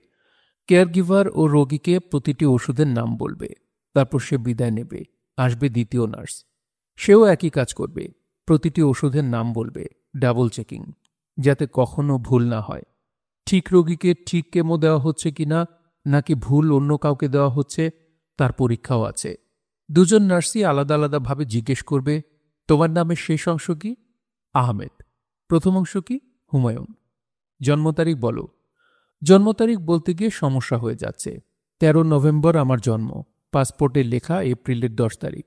কেয়ার গিভার ও রোগীকে প্রতিটি ওষুধের নাম বলবে। তারপর সে বিদায় নেবে। আসবে দ্বিতীয় নার্স, সেও একই কাজ করবে। প্রতিটি ওষুধের নাম বলবে, ডাবল চেকিং, যাতে কখনো ভুল না হয়। ঠিক রোগীকে ঠিক কেমো দেওয়া হচ্ছে কিনা, নাকি ভুল অন্য কাউকে দেওয়া হচ্ছে, তার পরীক্ষাও আছে। 2 জন নার্সই আলাদা আলাদাভাবে জিজ্ঞেস করবে, তোমার নামের শেষ অংশ কি? আহমেদ। প্রথম অংশ কি? হুমায়ুন। জন্ম তারিখ বলো। জন্ম তারিখ বলতে গিয়ে সমস্যা হয়ে যাচ্ছে। 13 নভেম্বর আমার জন্ম, পাসপোর্টে লেখা এপ্রিলের 10 তারিখ।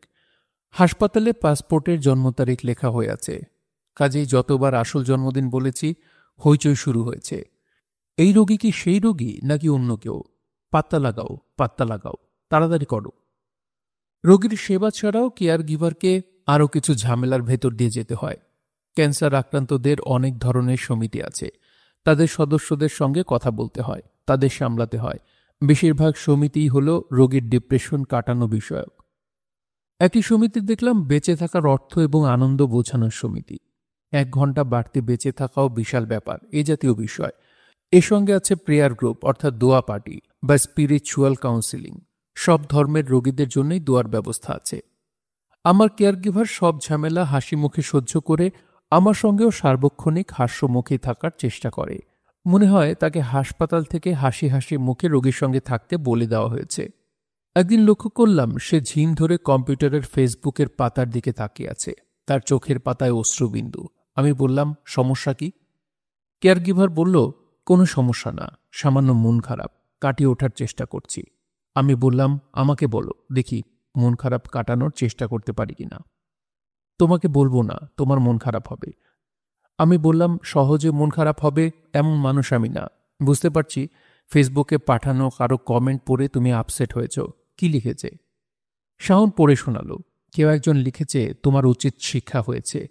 হাসপাতালে পাসপোর্টের জন্ম তারিখ লেখা হয়ে আছে। কাজেই যতবার আসল জন্মদিন বলেছি, হইচই শুরু হয়েছে। এই রোগী কি সেই রোগী নাকি অন্য কেউ? পাত্তা লাগাও, পাত্তা লাগাও, তাড়াতাড়ি করো। রোগীর সেবা ছাড়াও কেয়ার গিভারকে আরও কিছু ঝামেলার ভেতর দিয়ে যেতে হয়। ক্যান্সার আক্রান্তদের অনেক ধরনের সমিতি আছে। তাদের সদস্যদের সঙ্গে কথা বলতে হয়, তাদের সামলাতে হয়। বেশিরভাগ সমিতিই হল রোগীর ডিপ্রেশন কাটানো বিষয়ক। একটি সমিতি দেখলাম বেঁচে থাকার অর্থ এবং আনন্দ বোঝানোর সমিতি। 1 ঘন্টা বাড়তি বেঁচে থাকাও বিশাল ব্যাপার, এ জাতীয় বিষয়। এর সঙ্গে আছে প্রেয়ার গ্রুপ, অর্থাৎ দোয়া পার্টি বা স্পিরিচুয়াল কাউন্সিলিং। সব ধর্মের রোগীদের জন্যই দোয়ার ব্যবস্থা আছে। আমার কেয়ারগিভার সব ঝামেলা হাসি মুখে সহ্য করে আমার সঙ্গেও সার্বক্ষণিক হাস্যমুখী থাকার চেষ্টা করে। মনে হয় তাকে হাসপাতাল থেকে হাসি হাসি মুখে রোগীর সঙ্গে থাকতে বলে দেওয়া হয়েছে। একদিন লক্ষ্য করলাম সে ঝিম ধরে কম্পিউটারের ফেসবুকের পাতার দিকে তাকিয়ে আছে। তার চোখের পাতায় অশ্রুবিন্দু। আমি বললাম, সমস্যা কি? কেয়ারগিভার বলল, কোনো সমস্যা না, সামান্য মন খারাপ, কাটিয়ে ওঠার চেষ্টা করছি। আমি বললাম, আমাকে বলো দেখি মন খারাপ কাটানোর চেষ্টা করতে পারি কিনা। তোমাকে বলবো না, তোমার মন খারাপ হবে। আমি বললাম, সহজে মন খারাপ হবে এমন মানুষ আমি না। বুঝতে পারছি ফেসবুকে পাঠানো কারো কমেন্ট পড়ে তুমি আপসেট হয়েছ। কি লিখেছে? শাওন পড়ে শোনালো। কেউ একজন লিখেছে, তোমার উচিত শিক্ষা হয়েছে।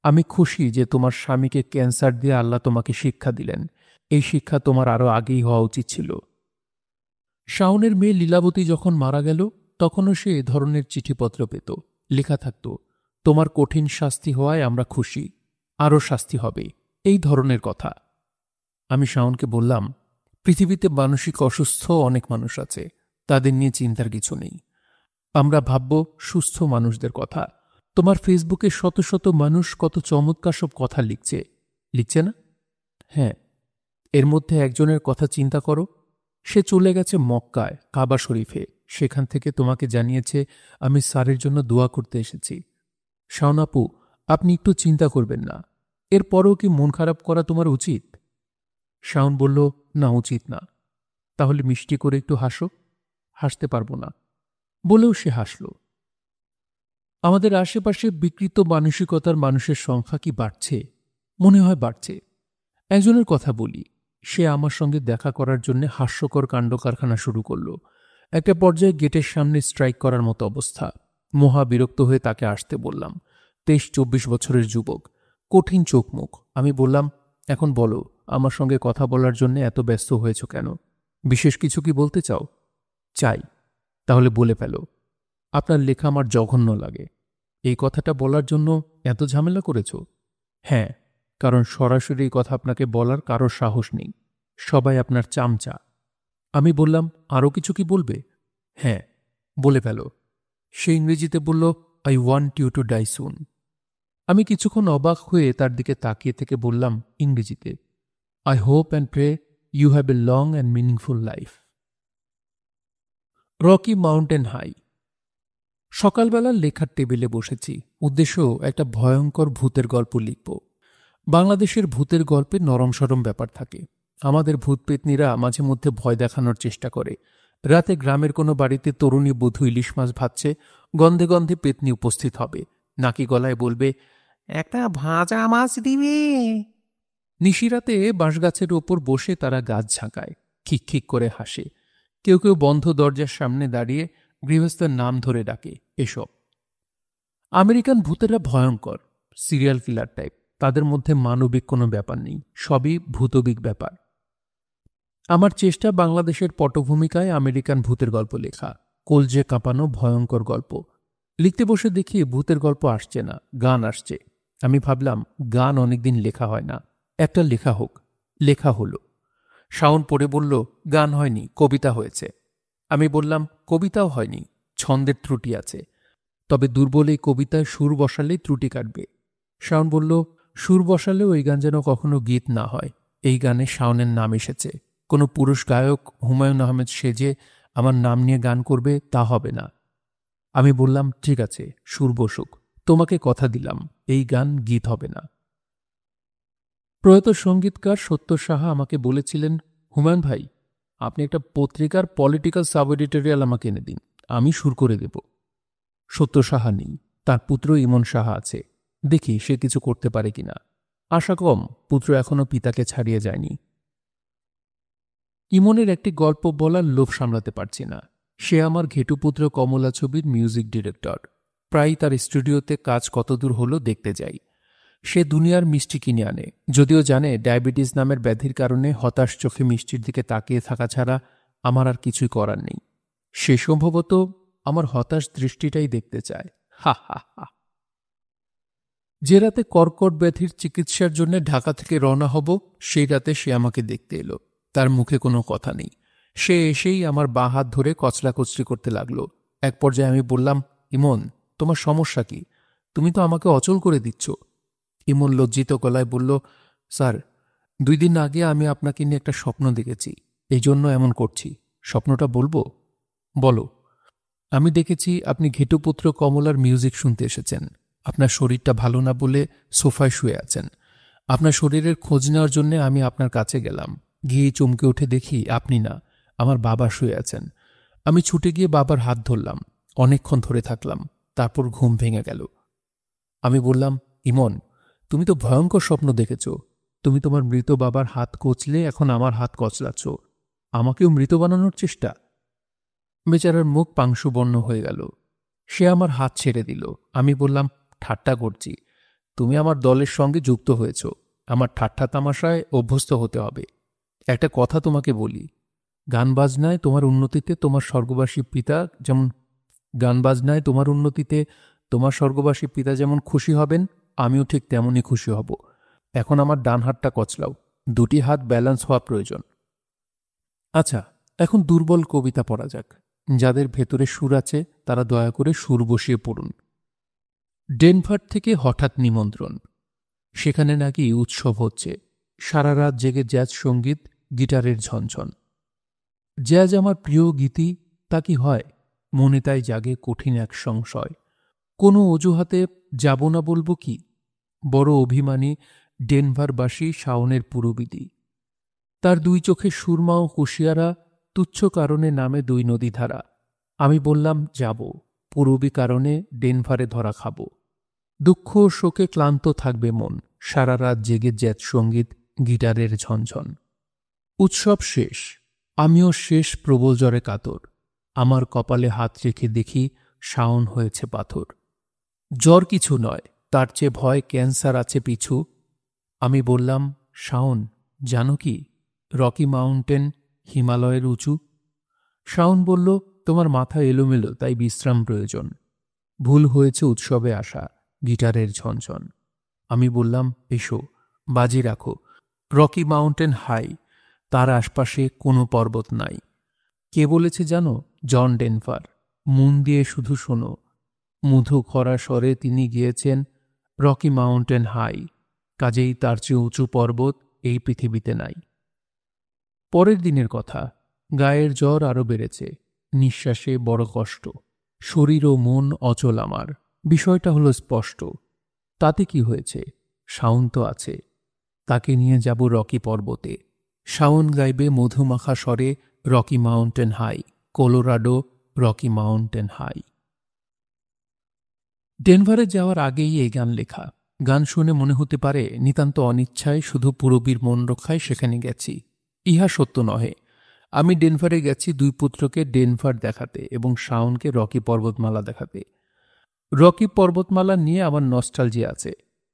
আমি খুশি যে তোমার স্বামীকে ক্যান্সার দিয়ে আল্লাহ তোমাকে শিক্ষা দিলেন। এই শিক্ষা তোমার আরও আগেই হওয়া উচিত ছিল। শাওনের মেয়ে লীলাবতী যখন মারা গেল তখনও সে এ ধরনের চিঠিপত্র পেত। লেখা থাকত, তোমার কঠিন শাস্তি হওয়ায় আমরা খুশি, আরও শাস্তি হবে, এই ধরনের কথা। আমি শাওনকে বললাম, পৃথিবীতে মানসিক অসুস্থ অনেক মানুষ আছে, তাদের নিয়ে চিন্তার কিছু নেই। আমরা ভাবব সুস্থ মানুষদের কথা। তোমার ফেসবুকে শত শত মানুষ কত চমৎকার সব কথা লিখছে, লিখছে না? হ্যাঁ, এর মধ্যে একজনের কথা চিন্তা করো। সে চলে গেছে মক্কায়, কাবা শরীফে। সেখান থেকে তোমাকে জানিয়েছে, আমি স্যারের জন্য দোয়া করতে এসেছি। শাওন আপু, আপনি একটু চিন্তা করবেন না? এরপরও কি মন খারাপ করা তোমার উচিত? শাওন বলল, না, উচিত না। তাহলে মিষ্টি করে একটু হাসো। হাসতে পারবো না বলেও সে হাসল। আমাদের আশেপাশে বিকৃত মানসিকতার মানুষের সংখ্যা কি বাড়ছে? মনে হয় বাড়ছে। একজনের কথা বলি, সে আমার সঙ্গে দেখা করার জন্য হাস্যকর কাণ্ড কারখানা শুরু করল। একটা পর্যায়ে গেটের সামনে স্ট্রাইক করার মতো অবস্থা। মহা বিরক্ত হয়ে তাকে আসতে বললাম। 23-24 বছরের যুবক, কঠিন চোখ মুখ। আমি বললাম, এখন বলো, আমার সঙ্গে কথা বলার জন্য এত ব্যস্ত হয়েছ কেন? বিশেষ কিছু কি বলতে চাও? চাই। তাহলে বলে ফেলো। আপনার লেখা আমার জঘন্য লাগে। এই কথাটা বলার জন্য এত ঝামেলা করেছ? হ্যাঁ, কারণ সরাসরি এই কথা আপনাকে বলার কারো সাহস নেই। সবাই আপনার চামচা। আমি বললাম, আরও কিছু কি বলবে? হ্যাঁ, বলে ফেলো। সে ইংরেজিতে বলল, I want you to die soon. আমি কিছুক্ষণ অবাক হয়ে তার দিকে তাকিয়ে থেকে বললাম ইংরেজিতে, I hope and pray you have a long and meaningful life. Rocky Mountain high. সকালবেলা লেখার টেবিলে বসেছি। উদ্দেশ্য একটা ভয়ঙ্কর ভূতের গল্প লিখব। বাংলাদেশের ভূতের গল্পে নরম সরম ব্যাপার থাকে। আমাদের ভূতপেতনীরা মাঝে মধ্যে ভয় দেখানোর চেষ্টা করে। রাতে গ্রামের কোনো বাড়িতে তরুণী বধূ ইলিশ মাছ ভাজছে, গন্ধে গন্ধে পেতনি উপস্থিত হবে, নাকি গলায় বলবে, একটা ভাজা মাছ দিবে। নিশিরাতে বাঁশগাছের ওপর বসে তারা গাছ ঝাঁকায়, খিক খিক করে হাসে। কেউ কেউ বন্ধ দরজার সামনে দাঁড়িয়ে গৃহস্থের নাম ধরে ডাকে। এসব আমেরিকান ভূতেরা ভয়ঙ্কর, সিরিয়াল কিলার টাইপ। তাদের মধ্যে মানবিক কোনো ব্যাপার নেই, সবই ভূতবিক ব্যাপার। আমার চেষ্টা বাংলাদেশের পটভূমিকায় আমেরিকান ভূতের গল্প লেখা, কলজে কাঁপানো ভয়ঙ্কর গল্প। লিখতে বসে দেখি ভূতের গল্প আসছে না, গান আসছে। আমি ভাবলাম, গান অনেকদিন লেখা হয় না, একটা লেখা হোক। লেখা হলো। শাওন পড়ে বলল, গান হয়নি, কবিতা হয়েছে। আমি বললাম, কবিতাও হয়নি, ছন্দের ত্রুটি আছে। তবে দুর্বল এই কবিতায় সুর বসালেই ত্রুটি কাটবে। শাওন বলল, সুর বসালেও এই গান যেন কখনো গীত না হয়। এই গানে শাওনের নাম এসেছে। কোনো পুরুষ গায়ক হুমায়ুন আহমেদ সেজে আমার নাম নিয়ে গান করবে, তা হবে না। আমি বললাম, ঠিক আছে, সুর বসুক, তোমাকে কথা দিলাম, এই গান গীত হবে না। প্রয়াত সঙ্গীতকার সত্য সাহা আমাকে বলেছিলেন, হুমায়ুন ভাই, আপনি একটা পত্রিকার পলিটিক্যাল সাব এডিটোরিয়াল আমাকে এনে দিন, আমি সুর করে দেব। সত্য সাহা নেই, তার পুত্র ইমন সাহা আছে। দেখি সে কিছু করতে পারে কিনা। আশা কম, পুত্র এখনো পিতাকে ছাড়িয়ে যায়নি। ইমনের একটি গল্প বলার লোভ সামলাতে পারছি না। সে আমার ঘেটুপুত্র কমলা ছবির মিউজিক ডিরেক্টর। প্রায় তার স্টুডিওতে কাজ কতদূর হলো দেখতে যাই। সে দুনিয়ার মিষ্টি কিনে আনে, যদিও জানে ডায়াবেটিস নামের ব্যাধির কারণে হতাশ চোখে মিষ্টির দিকে তাকিয়ে থাকা ছাড়া আমার আর কিছুই করার নেই। সে সম্ভবত আমার হতাশ দৃষ্টিটাই দেখতে চায়। হা হা হা। যে রাতে কর্কট ব্যাধির চিকিৎসার জন্য ঢাকা থেকে রওনা হব, সেই রাতে সে আমাকে দেখতে এলো। তার মুখে কোনো কথা নেই। সে এসেই আমার বাঁ হাত ধরে কচলাকচলি করতে লাগলো। এক পর্যায়ে আমি বললাম, ইমন, তোমার সমস্যা কি? তুমি তো আমাকে অচল করে দিচ্ছ। ইমন লজ্জিত গলায় বলল, স্যার, 2 দিন আগে আমি আপনাকে নিয়ে একটা স্বপ্ন দেখেছি, এই জন্য এমন করছি। স্বপ্নটা বলবো? বলো। আমি দেখেছি আপনি ঘেটুপুত্র কমলার মিউজিক শুনতে এসেছেন। আপনার শরীরটা ভালো না বলে সোফায় শুয়ে আছেন। আপনার শরীরের খোঁজ নেওয়ার জন্য আমি আপনার কাছে গেলাম। গিয়ে চমকে উঠে দেখি আপনি না, আমার বাবা শুয়ে আছেন। আমি ছুটে গিয়ে বাবার হাত ধরলাম, অনেকক্ষণ ধরে থাকলাম, তারপর ঘুম ভেঙে গেল। আমি বললাম, ইমন, তুমি তো ভয়ঙ্কর স্বপ্ন দেখেছ। তুমি তোমার মৃত বাবার হাত কচলে এখন আমার হাত কচলাচ্ছ। আমাকেও মৃত বানানোর চেষ্টা। বেচারার মুখ পাংশুবর্ণ হয়ে গেল। সে আমার হাত ছেড়ে দিল। আমি বললাম, ঠাট্টা করছি। তুমি আমার দলের সঙ্গে যুক্ত হয়েছ, আমার ঠাট্টা তামাশায় অভ্যস্ত হতে হবে। একটা কথা তোমাকে বলি, গান বাজনায় তোমার উন্নতিতে তোমার স্বর্গবাসী পিতা যেমন যেমন খুশি হবেন, আমিও ঠিক তেমনই খুশি হব। এখন আমার ডান হাতটা কচলাও, 2টি হাত ব্যালেন্স হওয়া প্রয়োজন। আচ্ছা, এখন দুর্বল কবিতা পড়া যাক। যাদের ভেতরে সুর আছে তারা দয়া করে সুর বসিয়ে পড়ুন। ডেনভার থেকে হঠাৎ নিমন্ত্রণ। সেখানে নাকি উৎসব হচ্ছে। সারা রাত জেগে জ্যাজ সঙ্গীত, গিটারের ঝনঝন। জ্যাজ আমার প্রিয় গীতি, তা কি হয়? মনে তাই জাগে কঠিন এক সংশয়। কোনো অজুহাতে যাব না বলবো কি? বড় অভিমানী ডেনভারবাসী শাওনের পুরবিদি। তার 2 চোখে সুরমা ও কুশিয়ারা, তুচ্ছ কারণে নামে 2 নদীধারা। আমি বললাম, যাব, পুরবী কারণে ডেনভারে ধরা খাব। দুঃখ ও শোকে ক্লান্ত থাকবে মন, সারা রাত জেগে জ্যাজ সঙ্গীত, গিটারের ঝনঝন। উৎসব শেষ, আমিও শেষ প্রবল জ্বরে কাতর। আমার কপালে হাত রেখে দেখি শাওন হয়েছে পাথর। জ্বর কিছু নয়, তার চেয়ে ভয় ক্যান্সার আছে পিছু। আমি বললাম, শাওন, জানো কি, রকি মাউন্টেন হিমালয়ের উঁচু। শাওন বলল, তোমার মাথা এলোমেলো, তাই বিশ্রাম প্রয়োজন। ভুল হয়েছে উৎসবে আসা, গিটারের ঝনঝন। আমি বললাম, এসো, বাজি রাখো। রকি মাউন্টেন হাই, তার আশপাশে কোনো পর্বত নাই। কে বলেছে জানো? জন ডেনভার। মন দিয়ে শুধু শোনো। মধু খরা স্বরে তিনি গিয়েছেন, রকি মাউন্টেন হাই, কাজেই তার চেয়ে উঁচু পর্বত এই পৃথিবীতে নাই। পরের দিনের কথা, গায়ের জ্বর আরো বেড়েছে, নিঃশ্বাসে বড় কষ্ট, শরীর ও মন অচল আমার। বিষয়টা হলো স্পষ্ট। তাতে কি হয়েছে? শাওন তো আছে, তাকে নিয়ে যাব রকি পর্বতে। শাওন গাইবে মধুমাখা স্বরে, Rocky Mountain high, Colorado, Rocky Mountain high. ডেনভারে যাওয়ার আগেই এই গান লেখা। গান শুনে মনে হতে পারে নিতান্ত অনিচ্ছায় শুধু পুরবীর মন রক্ষায় সেখানে গেছি। ইহা সত্য নহে। আমি ডেনভারে গেছি 2 পুত্রকে ডেনভার দেখাতে এবং শাওনকে রকি পর্বতমালা দেখাতে। রকি পর্বতমালা নিয়ে আমার নস্টালজিয়া আছে।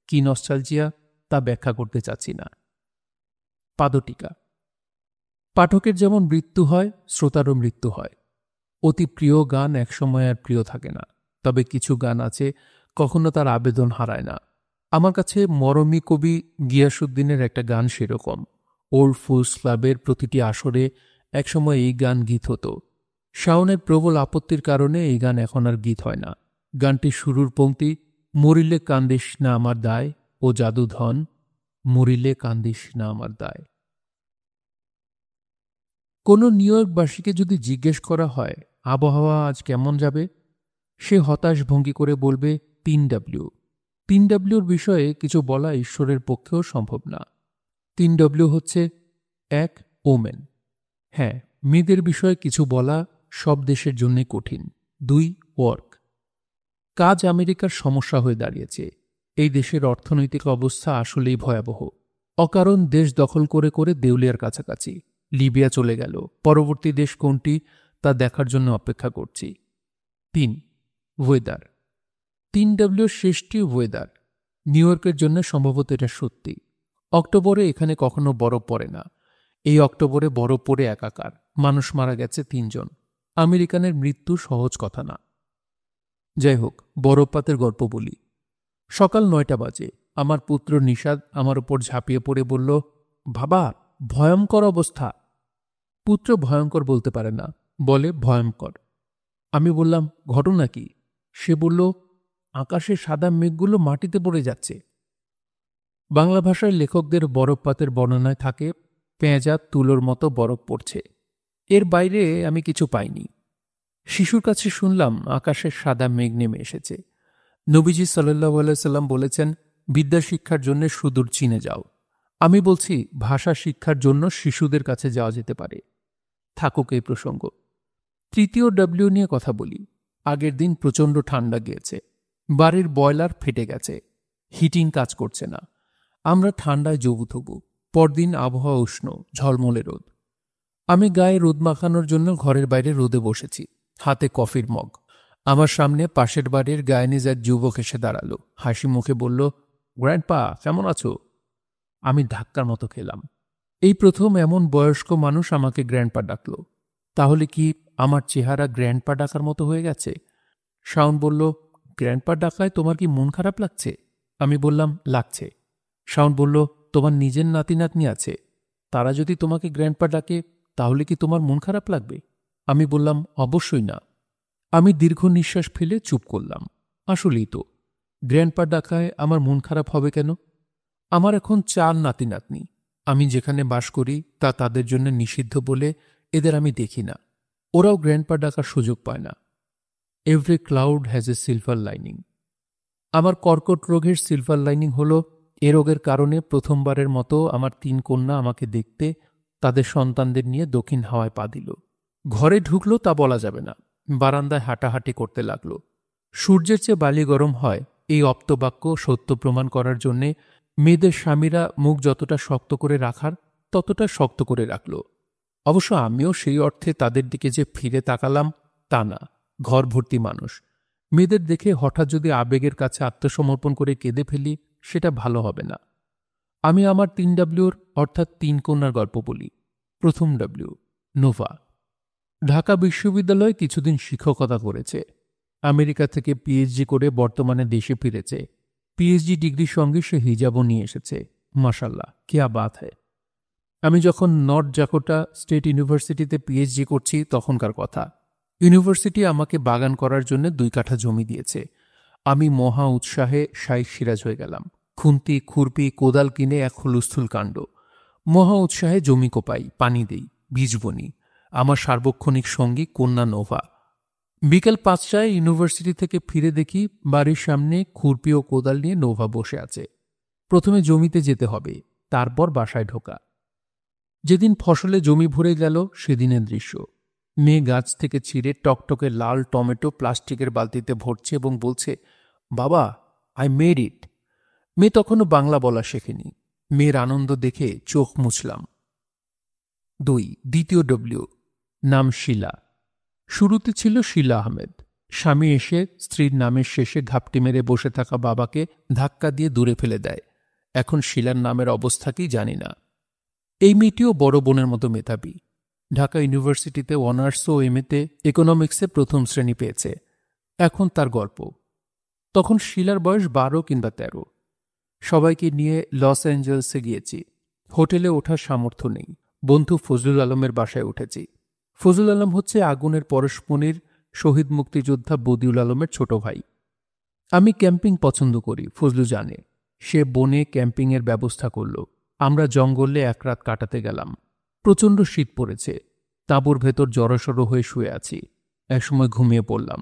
কি নস্টালজিয়া তা ব্যাখ্যা করতে চাচ্ছি না। পাদটিকা। পাঠকের যেমন মৃত্যু হয়, শ্রোতারও মৃত্যু হয়। অতি প্রিয় গান একসময় আর প্রিয় থাকে না, তবে কিছু গান আছে কখনো তার আবেদন হারায় না। আমার কাছে মরমী কবি গিয়াসউদ্দিনের একটা গান সেরকম। ওল্ড ফুলস ক্লাবের প্রতিটি আসরে একসময় এই গান গীত হতো। শাওনের প্রবল আপত্তির কারণে এই গান এখন আর গীত হয় না। গানটির শুরুর পংক্তি, মরিলে কান্দিস না আমার দায় ও জাদুধন, মরিলে কান্দিস না আমার দায়। কোনো নিউ ইয়র্কবাসীকে যদি জিজ্ঞেস করা হয় আবহাওয়া আজ কেমন যাবে, সে হতাশ ভঙ্গি করে বলবে 3W। 3Wর বিষয়ে কিছু বলা ঈশ্বরের পক্ষেও সম্ভব না। 3W হচ্ছে 1 ওমেন। হ্যাঁ, মেয়েদের বিষয়ে কিছু বলা সব দেশের জন্য কঠিন। 2 ওয়ার্ক। কাজ আমেরিকার সমস্যা হয়ে দাঁড়িয়েছে। এই দেশের অর্থনৈতিক অবস্থা আসলেই ভয়াবহ। অকারণ দেশ দখল করে করে দেউলিয়ার কাছাকাছি। লিবিয়া চলে গেল, পরবর্তী দেশ কোনটি তা দেখার জন্য অপেক্ষা করছি। 3 ওয়েদার। 3Wর শেষটি ওয়েদার। নিউ ইয়র্কের জন্য সম্ভবত এটা সত্যি। অক্টোবরে এখানে কখনো বরফ পড়ে না। এই অক্টোবরে বরফ পড়ে একাকার। মানুষ মারা গেছে 3 জন। আমেরিকানের মৃত্যু সহজ কথা না। যাই হোক, বরফপাতের গল্প বলি। সকাল 9টা বাজে। আমার পুত্র নিষাদ আমার উপর ঝাঁপিয়ে পড়ে বলল, বাবা, ভয়ঙ্কর অবস্থা। পুত্র ভয়ঙ্কর বলতে পারে না, বলে ভয়ঙ্কর। আমি বললাম, ঘটনা কি? সে বলল, আকাশের সাদা মেঘগুলো মাটিতে পড়ে যাচ্ছে। বাংলা ভাষার লেখকদের বরফপাতের বর্ণনায় থাকে পেঁজা তুলোর মতো বরফ পড়ছে। এর বাইরে আমি কিছু পাইনি। শিশুর কাছে শুনলাম আকাশের সাদা মেঘ নেমে এসেছে। নবীজি সাল্লাল্লাহু আলাইহি সাল্লাম বলেছেন, বিদ্যা শিক্ষার জন্য সুদূর চীনে যাও। আমি বলছি, ভাষা শিক্ষার জন্য শিশুদের কাছে যাওয়া যেতে পারে। থাকুক এই প্রসঙ্গ। তৃতীয় ডব্লিউ নিয়ে কথা বলি। আগের দিন প্রচণ্ড ঠান্ডা গিয়েছে। বাড়ির বয়লার ফেটে গেছে। হিটিং কাজ করছে না। আমরা ঠান্ডায় জবুথবু। পরদিন আবহাওয়া উষ্ণ, ঝলমলে রোদ। আমি গায়ে রোদ মাখানোর জন্য ঘরের বাইরে রোদে বসেছি, হাতে কফির মগ। আমার সামনে পাশের বাড়ির গায়ানিজ এক যুবক এসে দাঁড়ালো। হাসি মুখে বলল, গ্র্যান্ডপা, কেমন আছো? আমি ধাক্কার মতো খেলাম। এই প্রথম এমন বয়স্ক মানুষ আমাকে গ্র্যান্ডপা ডাকল। তাহলে কি আমার চেহারা গ্র্যান্ডপা ডাকার মতো হয়ে গেছে? শাওন বলল, গ্র্যান্ডপা ডাকায় তোমার কি মন খারাপ লাগছে? আমি বললাম, লাগছে। শাওন বলল, তোমার নিজের নাতি নাতনি আছে, তারা যদি তোমাকে গ্র্যান্ডপা ডাকে তাহলে কি তোমার মন খারাপ লাগবে? আমি বললাম, অবশ্যই না। আমি দীর্ঘ নিঃশ্বাস ফেলে চুপ করলাম। আসলেই তো, গ্র্যান্ডপা ডাকায় আমার মন খারাপ হবে কেন? আমার এখন 4 নাতি নাতনি। আমি যেখানে বাস করি তা তাদের জন্য নিষিদ্ধ বলে এদের আমি দেখি না। ওরাও গ্র্যান্ডপা ডাকার সুযোগ পায় না। Every cloud has a silver lining. আমার কর্কট রোগের সিলভার লাইনিং হলো, এ রোগের কারণে প্রথমবারের মতো আমার 3 কন্যা আমাকে দেখতে তাদের সন্তানদের নিয়ে দক্ষিণ হাওয়ায় পা দিল। ঘরে ঢুকলো তা বলা যাবে না। বারান্দায় হাঁটাহাঁটি করতে লাগলো। সূর্যের চেয়ে বালি গরম হয়, এই অপ্তবাক্য সত্য প্রমাণ করার জন্যে মেয়েদের স্বামীরা মুখ যতটা শক্ত করে রাখার ততটা শক্ত করে রাখল। অবশ্য আমিও সেই অর্থে তাদের দিকে যে ফিরে তাকালাম তা না। ঘর ভর্তি মানুষ। মেয়েদের দেখে হঠাৎ যদি আবেগের কাছে আত্মসমর্পণ করে কেঁদে ফেলি, সেটা ভালো হবে না। আমি আমার 3 ডব্লিউর অর্থাৎ 3 কন্যার গল্প বলি। প্রথম ডব্লিউ, নোভা। ঢাকা বিশ্ববিদ্যালয়ে কিছুদিন শিক্ষকতা করেছে। আমেরিকা থেকে পিএইচডি করে বর্তমানে দেশে ফিরেছে। পিএইচডি ডিগ্রির সঙ্গে সে হিজাবও নিয়ে এসেছে। মাশাল্লাহ, কিয়া বাত হ্যায়। আমি যখন নর্থ ডাকোটা স্টেট ইউনিভার্সিটিতে পিএইচডি করছি তখনকার কথা। ইউনিভার্সিটি আমাকে বাগান করার জন্য 2 কাঠা জমি দিয়েছে। আমি মহা উৎসাহে শাইখ সিরাজ হয়ে গেলাম। খুন্তি, খুরপি, কোদাল কিনে এক হুলস্থুল কাণ্ড। মহা উৎসাহে জমি কোপাই, পানি দেই, বীজ বনি। আমার সার্বক্ষণিক সঙ্গী কন্যা নোভা। বিকেল 5টায় ইউনিভার্সিটি থেকে ফিরে দেখি বাড়ির সামনে খুরপি ও কোদাল নিয়ে নোভা বসে আছে। প্রথমে জমিতে যেতে হবে, তারপর বাসায় ঢোকা। যেদিন ফসলে জমি ভরে গেল সেদিনের দৃশ্য। মেয়ে গাছ থেকে ছিঁড়ে টকটকে লাল টমেটো প্লাস্টিকের বালতিতে ভরছে এবং বলছে, বাবা, আই মেড ইট। মেয়ে তখনও বাংলা বলা শেখেনি। মেয়ের আনন্দ দেখে চোখ মুছলাম। 2. দ্বিতীয় ডব্লিউ, নাম শিলা। শুরুতে ছিল শিলা আহমেদ। স্বামী এসে স্ত্রীর নামের শেষে ঘাপটি মেরে বসে থাকা বাবাকে ধাক্কা দিয়ে দূরে ফেলে দেয়। এখন শিলার নামের অবস্থা কি জানি না। এই মেয়েটিও বড় বোনের মতো মেধাবী। ঢাকা ইউনিভার্সিটিতে অনার্স ও এমএতে ইকোনমিক্সে প্রথম শ্রেণী পেয়েছে। এখন তার গল্প। তখন শিলার বয়স 12 কিংবা 13। সবাইকে নিয়ে লস অ্যাঞ্জেলসে গিয়েছি। হোটেলে ওঠার সামর্থ্য নেই। বন্ধু ফজলুল আলমের বাসায় উঠেছি। ফজলুল আলম হচ্ছে আগুনের পরশমণির শহীদ মুক্তিযোদ্ধা বদিউল আলমের ছোট ভাই। আমি ক্যাম্পিং পছন্দ করি, ফজলু জানে। সে বনে ক্যাম্পিংয়ের ব্যবস্থা করল। আমরা জঙ্গলে 1 রাত কাটাতে গেলাম। প্রচণ্ড শীত পড়েছে। তাঁবুর ভেতর জড়সড় হয়ে শুয়ে আছি। একসময় ঘুমিয়ে পড়লাম।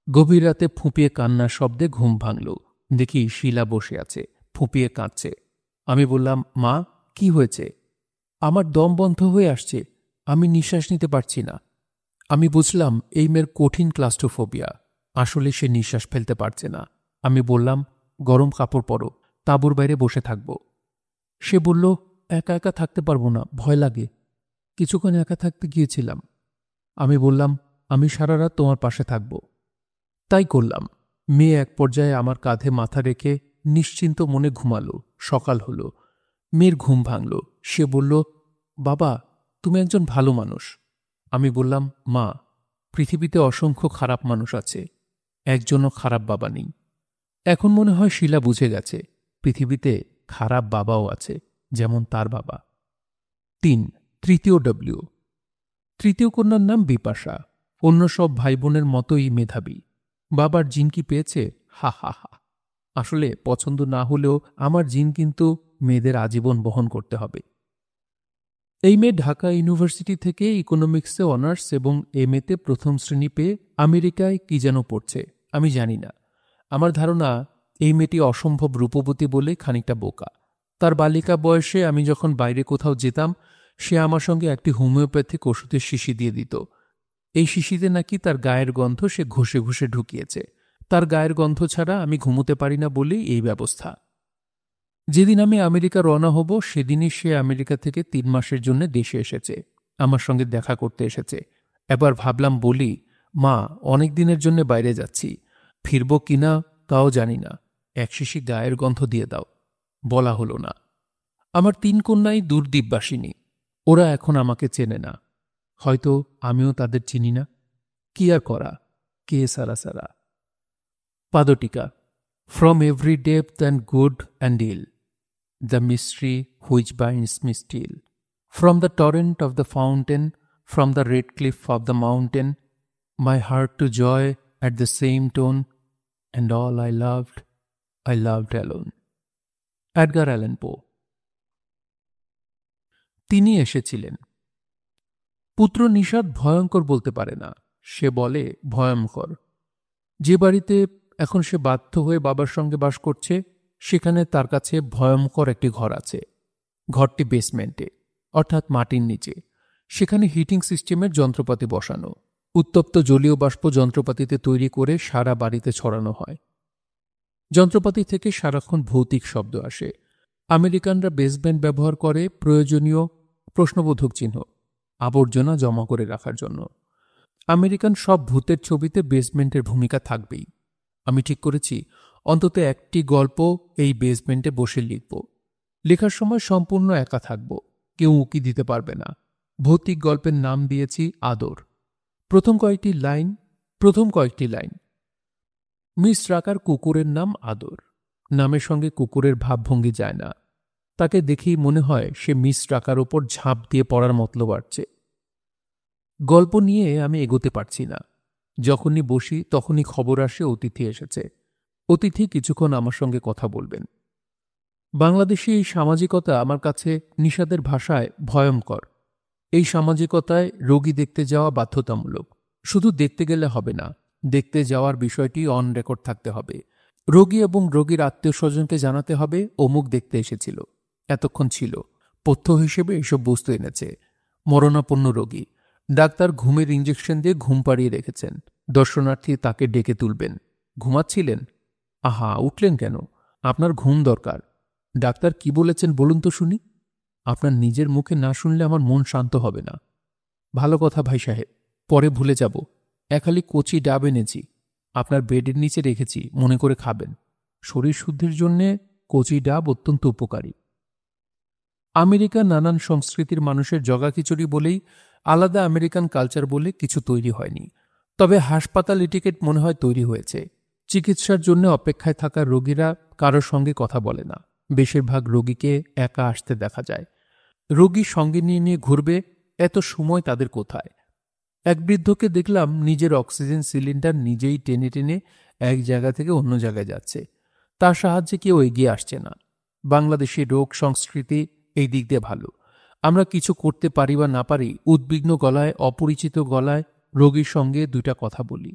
গভীর রাতে ফুঁপিয়ে কান্নার শব্দে ঘুম ভাঙল। দেখি শিলা বসে আছে, ফুঁপিয়ে কাঁদছে। আমি বললাম, মা, কি হয়েছে? আমার দম বন্ধ হয়ে আসছে, আমি নিঃশ্বাস নিতে পারছি না। আমি বুঝলাম এই মেয়ের কঠিন ক্লাস্ট্রোফোবিয়া। আসলে সে নিঃশ্বাস ফেলতে পারছে না। আমি বললাম, গরম কাপড় পরো, তাঁবুর বাইরে বসে থাকব। সে বলল, একা একা থাকতে পারবো না, ভয় লাগে। কিছুক্ষণ একা থাকতে গিয়েছিলাম। আমি বললাম, আমি সারা রাত তোমার পাশে থাকব। তাই করলাম। মেয়ে এক পর্যায়ে আমার কাঁধে মাথা রেখে নিশ্চিন্ত মনে ঘুমালো। সকাল হলো। মেয়ের ঘুম ভাঙল। সে বলল, বাবা, তুমি একজন ভালো মানুষ। আমি বললাম, মা, পৃথিবীতে অসংখ্য খারাপ মানুষ আছে, একজনও খারাপ বাবা নেই। এখন মনে হয় শিলা বুঝে গেছে, পৃথিবীতে খারাপ বাবাও আছে, যেমন তার বাবা। 3. তৃতীয় ডব্লিউ। তৃতীয় কন্যার নাম বিপাশা। অন্য সব ভাই বোনের মতোই মেধাবী। বাবার জিন কি পেয়েছে হা হা হা। আসলে পছন্দ না হলেও আমার জিন কিন্তু মেয়েদের আজীবন বহন করতে হবে। এই মেয়ে ঢাকা ইউনিভার্সিটি থেকে ইকোনমিক্সে অনার্স এবং এমএতে প্রথম শ্রেণী পেয়ে আমেরিকায় কি যেন পড়ছে, আমি জানি না। আমার ধারণা এই মেয়েটি অসম্ভব রূপবতী বলে খানিকটা বোকা। তার বালিকা বয়সে আমি যখন বাইরে কোথাও যেতাম, সে আমার সঙ্গে একটি হোমিওপ্যাথিক ওষুধের শিশি দিয়ে দিত। এই শিশিতে নাকি তার গায়ের গন্ধ সে ঘষে ঘষে ঢুকিয়েছে। তার গায়ের গন্ধ ছাড়া আমি ঘুমোতে পারি না বলেই এই ব্যবস্থা। যেদিন আমি আমেরিকা রওনা হব সেদিনই সে আমেরিকা থেকে 3 মাসের জন্য দেশে এসেছে, আমার সঙ্গে দেখা করতে এসেছে। এবার ভাবলাম বলি, মা অনেক দিনের জন্য বাইরে যাচ্ছি, ফিরব কিনা তাও জানি না, এক শিশি গায়ের গন্ধ দিয়ে দাও। বলা হলো না। আমার 3 কন্যাই দূরদ্বীপবাসিনী, ওরা এখন আমাকে চেনে না, হয়তো আমিও তাদের চিনি না। কি আর করা, কে সারা সারা। পাদটিকা। From every depth and good and ill, the mystery which binds me still. From the torrent of the fountain, from the red cliff of the mountain, my heart to joy at the same tone, and all I loved alone. Edgar Allan পো। তিনি এসেছিলেন। পুত্র নিষাদ ভয়ঙ্কর বলতে পারে না, সে বলে ভয়ঙ্কর। যে বাড়িতে এখন সে বাধ্য হয়ে বাবার সঙ্গে বাস করছে, সেখানে তার কাছে ভয়ঙ্কর একটি ঘর আছে। ঘরটি বেসমেন্টে, অর্থাৎ মাটির নিচে। সেখানে হিটিং সিস্টেমের যন্ত্রপাতি বসানো। উত্তপ্ত জলীয় বাষ্প যন্ত্রপাতিতে তৈরি করে সারা বাড়িতে ছড়ানো হয়। যন্ত্রপাতি থেকে সারাক্ষণ ভৌতিক শব্দ আসে। আমেরিকানরা বেসমেন্ট ব্যবহার করে প্রয়োজনীয় প্রশ্নবোধক চিহ্ন, আবর্জনা জমা করে রাখার জন্য। আমেরিকান সব ভূতের ছবিতে বেসমেন্টের ভূমিকা থাকবেই। আমি ঠিক করেছি অন্তত একটি গল্প এই বেসমেন্টে বসে লিখব। লেখার সময় সম্পূর্ণ একা থাকব, কেউ উঁকি দিতে পারবে না। ভৌতিক গল্পের নাম দিয়েছি আদর। প্রথম কয়েকটি লাইন। মিস রাকার কুকুরের নাম আদর। নামের সঙ্গে কুকুরের ভাবভঙ্গি যায় না। তাকে দেখেই মনে হয় সে মিস রাকার ওপর ঝাঁপ দিয়ে পড়ার মতলব বাড়ছে। গল্প নিয়ে আমি এগোতে পারছি না। যখনই বসি তখনই খবর আসে অতিথি এসেছে। অতিথি কিছুক্ষণ আমার সঙ্গে কথা বলবেন। বাংলাদেশি এই সামাজিকতা আমার কাছে নিষাদের ভাষায় ভয়ঙ্কর। এই সামাজিকতায় রোগী দেখতে যাওয়া বাধ্যতামূলক। শুধু দেখতে গেলে হবে না, দেখতে যাওয়ার বিষয়টি অন রেকর্ড থাকতে হবে। রোগী এবং রোগীর আত্মীয় স্বজনকে জানাতে হবে অমুক দেখতে এসেছিল, এতক্ষণ ছিল। পথ্য হিসেবে এসব বস্তু এনেছে। মরণাপন্ন রোগী, ডাক্তার ঘুমের ইঞ্জেকশন দিয়ে ঘুম পাড়িয়ে রেখেছেন। দর্শনার্থী তাকে ডেকে তুলবেন। ঘুমাচ্ছিলেন? আহা, উঠলেন কেন? আপনার ঘুম দরকার। ডাক্তার কি বলেছেন বলুন তো শুনি। আপনার নিজের মুখে না শুনলে আমার মন শান্ত হবে না। ভালো কথা ভাই সাহেব, পরে ভুলে যাব। একালি কচি ডাব এনেছি, আপনার বেডের নিচে রেখেছি, মনে করে খাবেন। শরীর শুদ্ধির জন্যে কচি ডাব অত্যন্ত উপকারী। আমেরিকা নানান সংস্কৃতির মানুষের জগাখিচুড়ি বলেই আলাদা আমেরিকান কালচার বলে কিছু তৈরি হয়নি। তবে হাসপাতাল এটিকেট মনে হয় তৈরি হয়েছে। চিকিৎসার জন্য অপেক্ষায় থাকা রোগীরা কারোর সঙ্গে কথা বলে না। বেশিরভাগ রোগীকে একা আসতে দেখা যায়। রোগী সঙ্গে নিয়ে নিয়ে ঘুরবে, এত সময় তাদের কোথায়? এক বৃদ্ধকে দেখলাম নিজের অক্সিজেন সিলিন্ডার নিজেই টেনে টেনে এক জায়গা থেকে অন্য জায়গায় যাচ্ছে। তার সাহায্যে কেউ এগিয়ে আসছে না। বাংলাদেশি রোগ সংস্কৃতি এই দিক দিয়ে ভালো। আমরা কিছু করতে পারি বা না পারি, উদ্বিগ্ন গলায়, অপরিচিত গলায় রোগীর সঙ্গে দুইটা কথা বলি।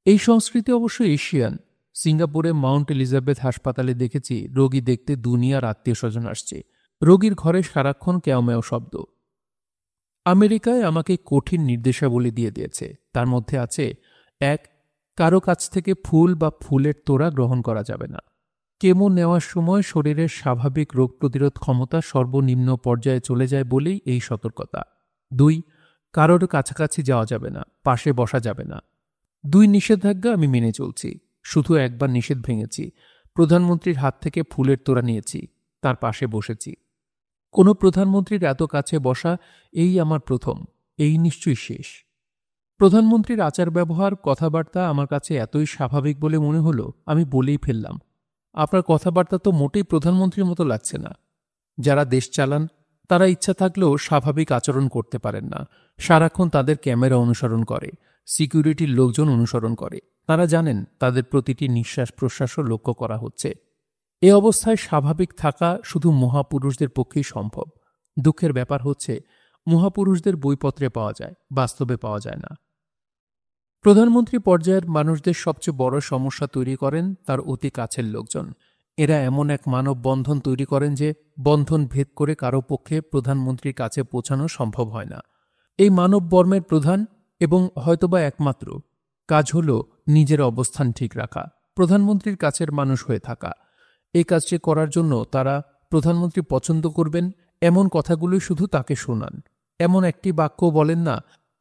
এই সংস্কৃতি অবশ্য এশিয়ান। সিঙ্গাপুরে মাউন্ট এলিজাবেথ হাসপাতালে দেখেছি রোগী দেখতে দুনিয়ার আত্মীয় স্বজন আসছে। রোগীর ঘরে সারাক্ষণ ক্যাওম্যাও শব্দ। আমেরিকায় আমাকে কঠিন নির্দেশাবলী দিয়ে দিয়েছে। তার মধ্যে আছে 1. কারো কাছ থেকে ফুল বা ফুলের তোড়া গ্রহণ করা যাবে না। কেমো নেওয়ার সময় শরীরের স্বাভাবিক রোগ প্রতিরোধ ক্ষমতা সর্বনিম্ন পর্যায়ে চলে যায় বলেই এই সতর্কতা। 2. কারোর কাছাকাছি যাওয়া যাবে না, পাশে বসা যাবে না। 2 নিষেধাজ্ঞা আমি মেনে চলছি। শুধু একবার নিষেধ ভেঙেছি। প্রধানমন্ত্রীর হাত থেকে ফুলের তোড়া নিয়েছি, তার পাশে বসেছি। কোনো প্রধানমন্ত্রীর এত কাছে বসা এই আমার প্রথম, এই নিশ্চয়ই শেষ। প্রধানমন্ত্রীর আচার ব্যবহার, কথাবার্তা আমার কাছে এতই স্বাভাবিক বলে মনে হলো, আমি বলেই ফেললাম, আপনার কথাবার্তা তো মোটেই প্রধানমন্ত্রীর মতো লাগছে না। যারা দেশ চালান তারা ইচ্ছা থাকলেও স্বাভাবিক আচরণ করতে পারেন না। সারাক্ষণ তাদের ক্যামেরা অনুসরণ করে, সিকিউরিটির লোকজন অনুসরণ করে। তারা জানেন তাদের প্রতিটি নিঃশ্বাস প্রশ্বাসও লক্ষ্য করা হচ্ছে। এ অবস্থায় স্বাভাবিক থাকা শুধু মহাপুরুষদের পক্ষেই সম্ভব। দুঃখের ব্যাপার হচ্ছে মহাপুরুষদের বইপত্রে পাওয়া যায়, বাস্তবে পাওয়া যায় না। প্রধানমন্ত্রী পর্যায়ের মানুষদের সবচেয়ে বড় সমস্যা তৈরি করেন তার অতি কাছের লোকজন। এরা এমন এক মানব বন্ধন তৈরি করেন যে বন্ধন ভেদ করে কারো পক্ষে প্রধানমন্ত্রীর কাছে পৌঁছানো সম্ভব হয় না। এই মানব বর্মের প্রধান এবং হয়তোবা একমাত্র কাজ হল নিজের অবস্থান ঠিক রাখা, প্রধানমন্ত্রীর কাছের মানুষ হয়ে থাকা। এই কাজটি করার জন্য তারা প্রধানমন্ত্রী পছন্দ করবেন এমন কথাগুলোই শুধু তাকে শোনান। এমন একটি বাক্য বলেন না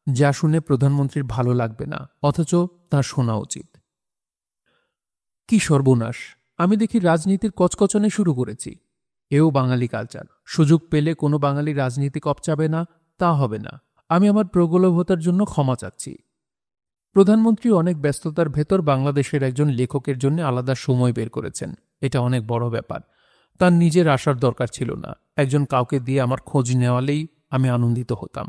যা শুনে প্রধানমন্ত্রীর ভালো লাগবে না, অথচ তার শোনা উচিত। কি সর্বনাশ! আমি দেখি রাজনীতির কচকচানে শুরু করেছি। এও বাঙালি কালচার। সুযোগ পেলে কোনো বাঙালি রাজনীতি কপচাবে না, তা হবে না। আমি আমার প্রগল্ভতার জন্য ক্ষমা চাচ্ছি। প্রধানমন্ত্রী অনেক ব্যস্ততার ভেতর বাংলাদেশের একজন লেখকের জন্য আলাদা সময় বের করেছেন। এটা অনেক বড় ব্যাপার। তার নিজের আসার দরকার ছিল না। একজন কাউকে দিয়ে আমার খোঁজ নেওয়ালেই আমি আনন্দিত হতাম।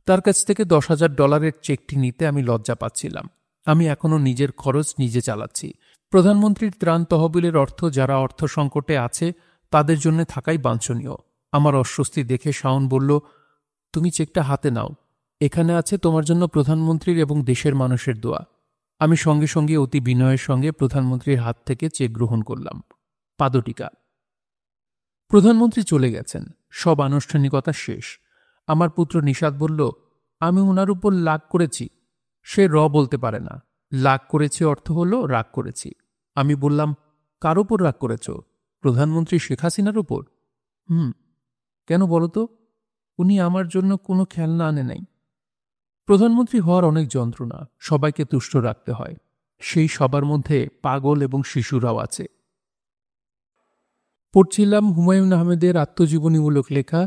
তার কাছ থেকে $10,000 চেকটি নিতে আমি লজ্জা পাচ্ছিলাম। আমি এখনও নিজের খরচ নিজে চালাচ্ছি। প্রধানমন্ত্রীর ত্রাণ তহবিলের অর্থ যারা অর্থ সংকটে আছে তাদের জন্য থাকাই বাঞ্ছনীয়। আমার অস্বস্তি দেখে শাওন বলল, তুমি চেকটা হাতে নাও। এখানে আছে তোমার জন্য প্রধানমন্ত্রীর এবং দেশের মানুষের দোয়া। আমি সঙ্গে সঙ্গে অতি বিনয়ের সঙ্গে প্রধানমন্ত্রীর হাত থেকে চেক গ্রহণ করলাম। পাদটিকা। প্রধানমন্ত্রী চলে গেছেন, সব আনুষ্ঠানিকতা শেষ। আমার পুত্র নিশাত বলল, আমি ওনার উপর লাগ করেছি। সে বলতে পারে না। লাগ করেছি অর্থ হল রাগ করেছি। আমি বললাম, কার উপর রাগ করেছ? প্রধানমন্ত্রী শেখ হাসিনার উপর। কেন বলো তো? উনি আমার জন্য কোনো খেলনা আনে নাই। প্রধানমন্ত্রী হওয়ার অনেক যন্ত্রণা, সবাইকে তুষ্ট রাখতে হয়। সেই সবার মধ্যে পাগল এবং শিশুরাও আছে। পড়ছিলাম হুমায়ুন আহমেদের আত্মজীবনীমূলক লেখা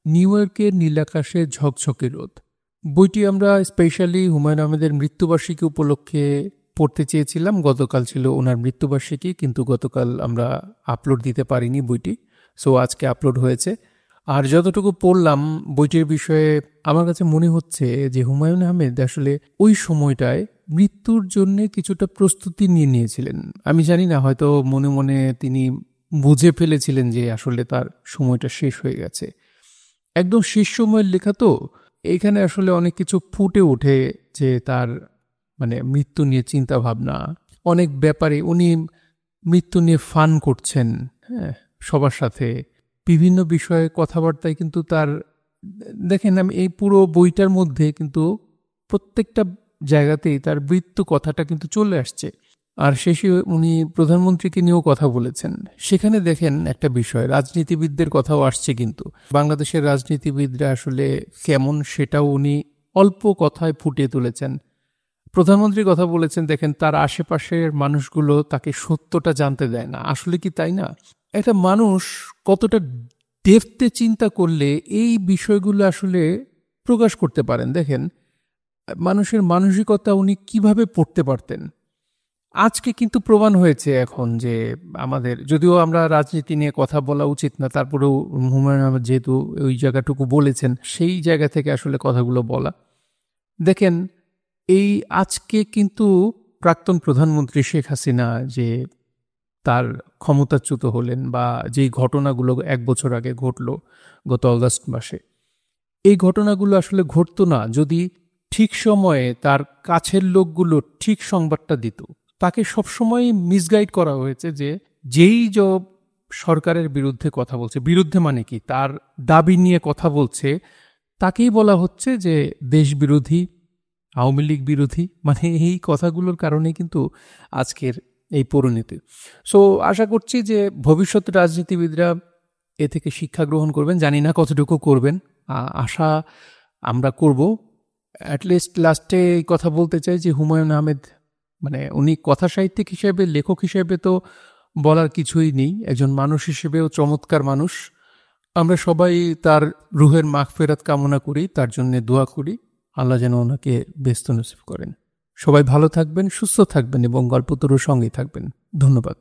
নিউ ইয়র্কের নীলাকাশে ঝকঝকে রোদ। বইটি আমরা স্পেশালি হুমায়ুন আহমেদের মৃত্যুবার্ষিকী উপলক্ষে পড়তে চেয়েছিলাম। গতকাল ছিল ওনার মৃত্যুবার্ষিকী, কিন্তু গতকাল আমরা আপলোড দিতে পারিনি বইটি, সো আজকে আপলোড হয়েছে। আর যতটুকু পড়লাম বইটির বিষয়ে আমার কাছে মনে হচ্ছে যে হুমায়ুন আহমেদ আসলে ওই সময়টায় মৃত্যুর জন্য কিছুটা প্রস্তুতি নিয়ে নিয়েছিলেন। আমি জানি না, হয়তো মনে মনে তিনি বুঝে ফেলেছিলেন যে আসলে তার সময়টা শেষ হয়ে গেছে। একদম শেষ সময়ের লেখা তো, এইখানে আসলে অনেক কিছু ফুটে ওঠে যে তার মৃত্যু নিয়ে চিন্তা ভাবনা, অনেক ব্যাপারে উনি মৃত্যু নিয়ে ফান করছেন, হ্যাঁ, সবার সাথে বিভিন্ন বিষয়ে কথাবার্তায়। কিন্তু তার দেখেন, আমি এই পুরো বইটার মধ্যে কিন্তু প্রত্যেকটা জায়গাতেই তার মৃত্যু কথাটা কিন্তু চলে আসছে। আর শেষে উনি প্রধানমন্ত্রীকে নিয়েও কথা বলেছেন। সেখানে দেখেন একটা বিষয়, রাজনীতিবিদদের কথাও আসছে, কিন্তু বাংলাদেশের রাজনীতিবিদরা আসলে কেমন সেটাও উনি অল্প কথায় ফুটিয়ে তুলেছেন। প্রধানমন্ত্রী কথা বলেছেন, দেখেন তার আশেপাশের মানুষগুলো তাকে সত্যটা জানতে দেয় না। আসলে কি তাই না? একটা মানুষ কতটা ডেপথে চিন্তা করলে এই বিষয়গুলো আসলে প্রকাশ করতে পারেন। দেখেন মানুষের মানসিকতা উনি কিভাবে পড়তে পারতেন। আজকে কিন্তু প্রমাণ হয়েছে এখন যে আমাদের, যদিও আমরা রাজনীতি নিয়ে কথা বলা উচিত না, তারপরেও হুমায়ুন আহমেদ যেহেতু ওই জায়গাটুকু বলেছেন, সেই জায়গা থেকে আসলে কথাগুলো বলা। দেখেন এই আজকে কিন্তু প্রাক্তন প্রধানমন্ত্রী শেখ হাসিনা যে তার ক্ষমতাচ্যুত হলেন, বা যেই ঘটনাগুলো 1 বছর আগে ঘটলো গত অগাস্ট মাসে, এই ঘটনাগুলো আসলে ঘটতো না যদি ঠিক সময়ে তার কাছের লোকগুলো ঠিক সংবাদটা দিত। তাকে সবসময় মিসগাইড করা হয়েছে যে যেই সরকারের বিরুদ্ধে কথা বলছে, বিরুদ্ধে মানে কি, তার দাবি নিয়ে কথা বলছে, তাকেই বলা হচ্ছে যে দেশ বিরোধী, আওয়ামী লীগ বিরোধী। এই কথাগুলোর কারণে কিন্তু আজকের এই পরিণতি। সো আশা করছি যে ভবিষ্যৎ রাজনীতিবিদরা এ থেকে শিক্ষা গ্রহণ করবেন। জানি না কতটুকু করবেন, আশা আমরা করব। অ্যাটলিস্ট লাস্টে এই কথা বলতে চাই যে হুমায়ুন আহমেদ উনি কথা সাহিত্যিক হিসেবে, লেখক হিসেবে তো বলার কিছুই নেই, একজন মানুষ হিসেবেও চমৎকার মানুষ। আমরা সবাই তার রুহের মাগফিরাত কামনা করি, তার জন্য দোয়া করি, আল্লাহ যেন ওনাকে ব্যস্ত নসিব করেন। সবাই ভালো থাকবেন, সুস্থ থাকবেন এবং গল্পতরুর সঙ্গেই থাকবেন। ধন্যবাদ।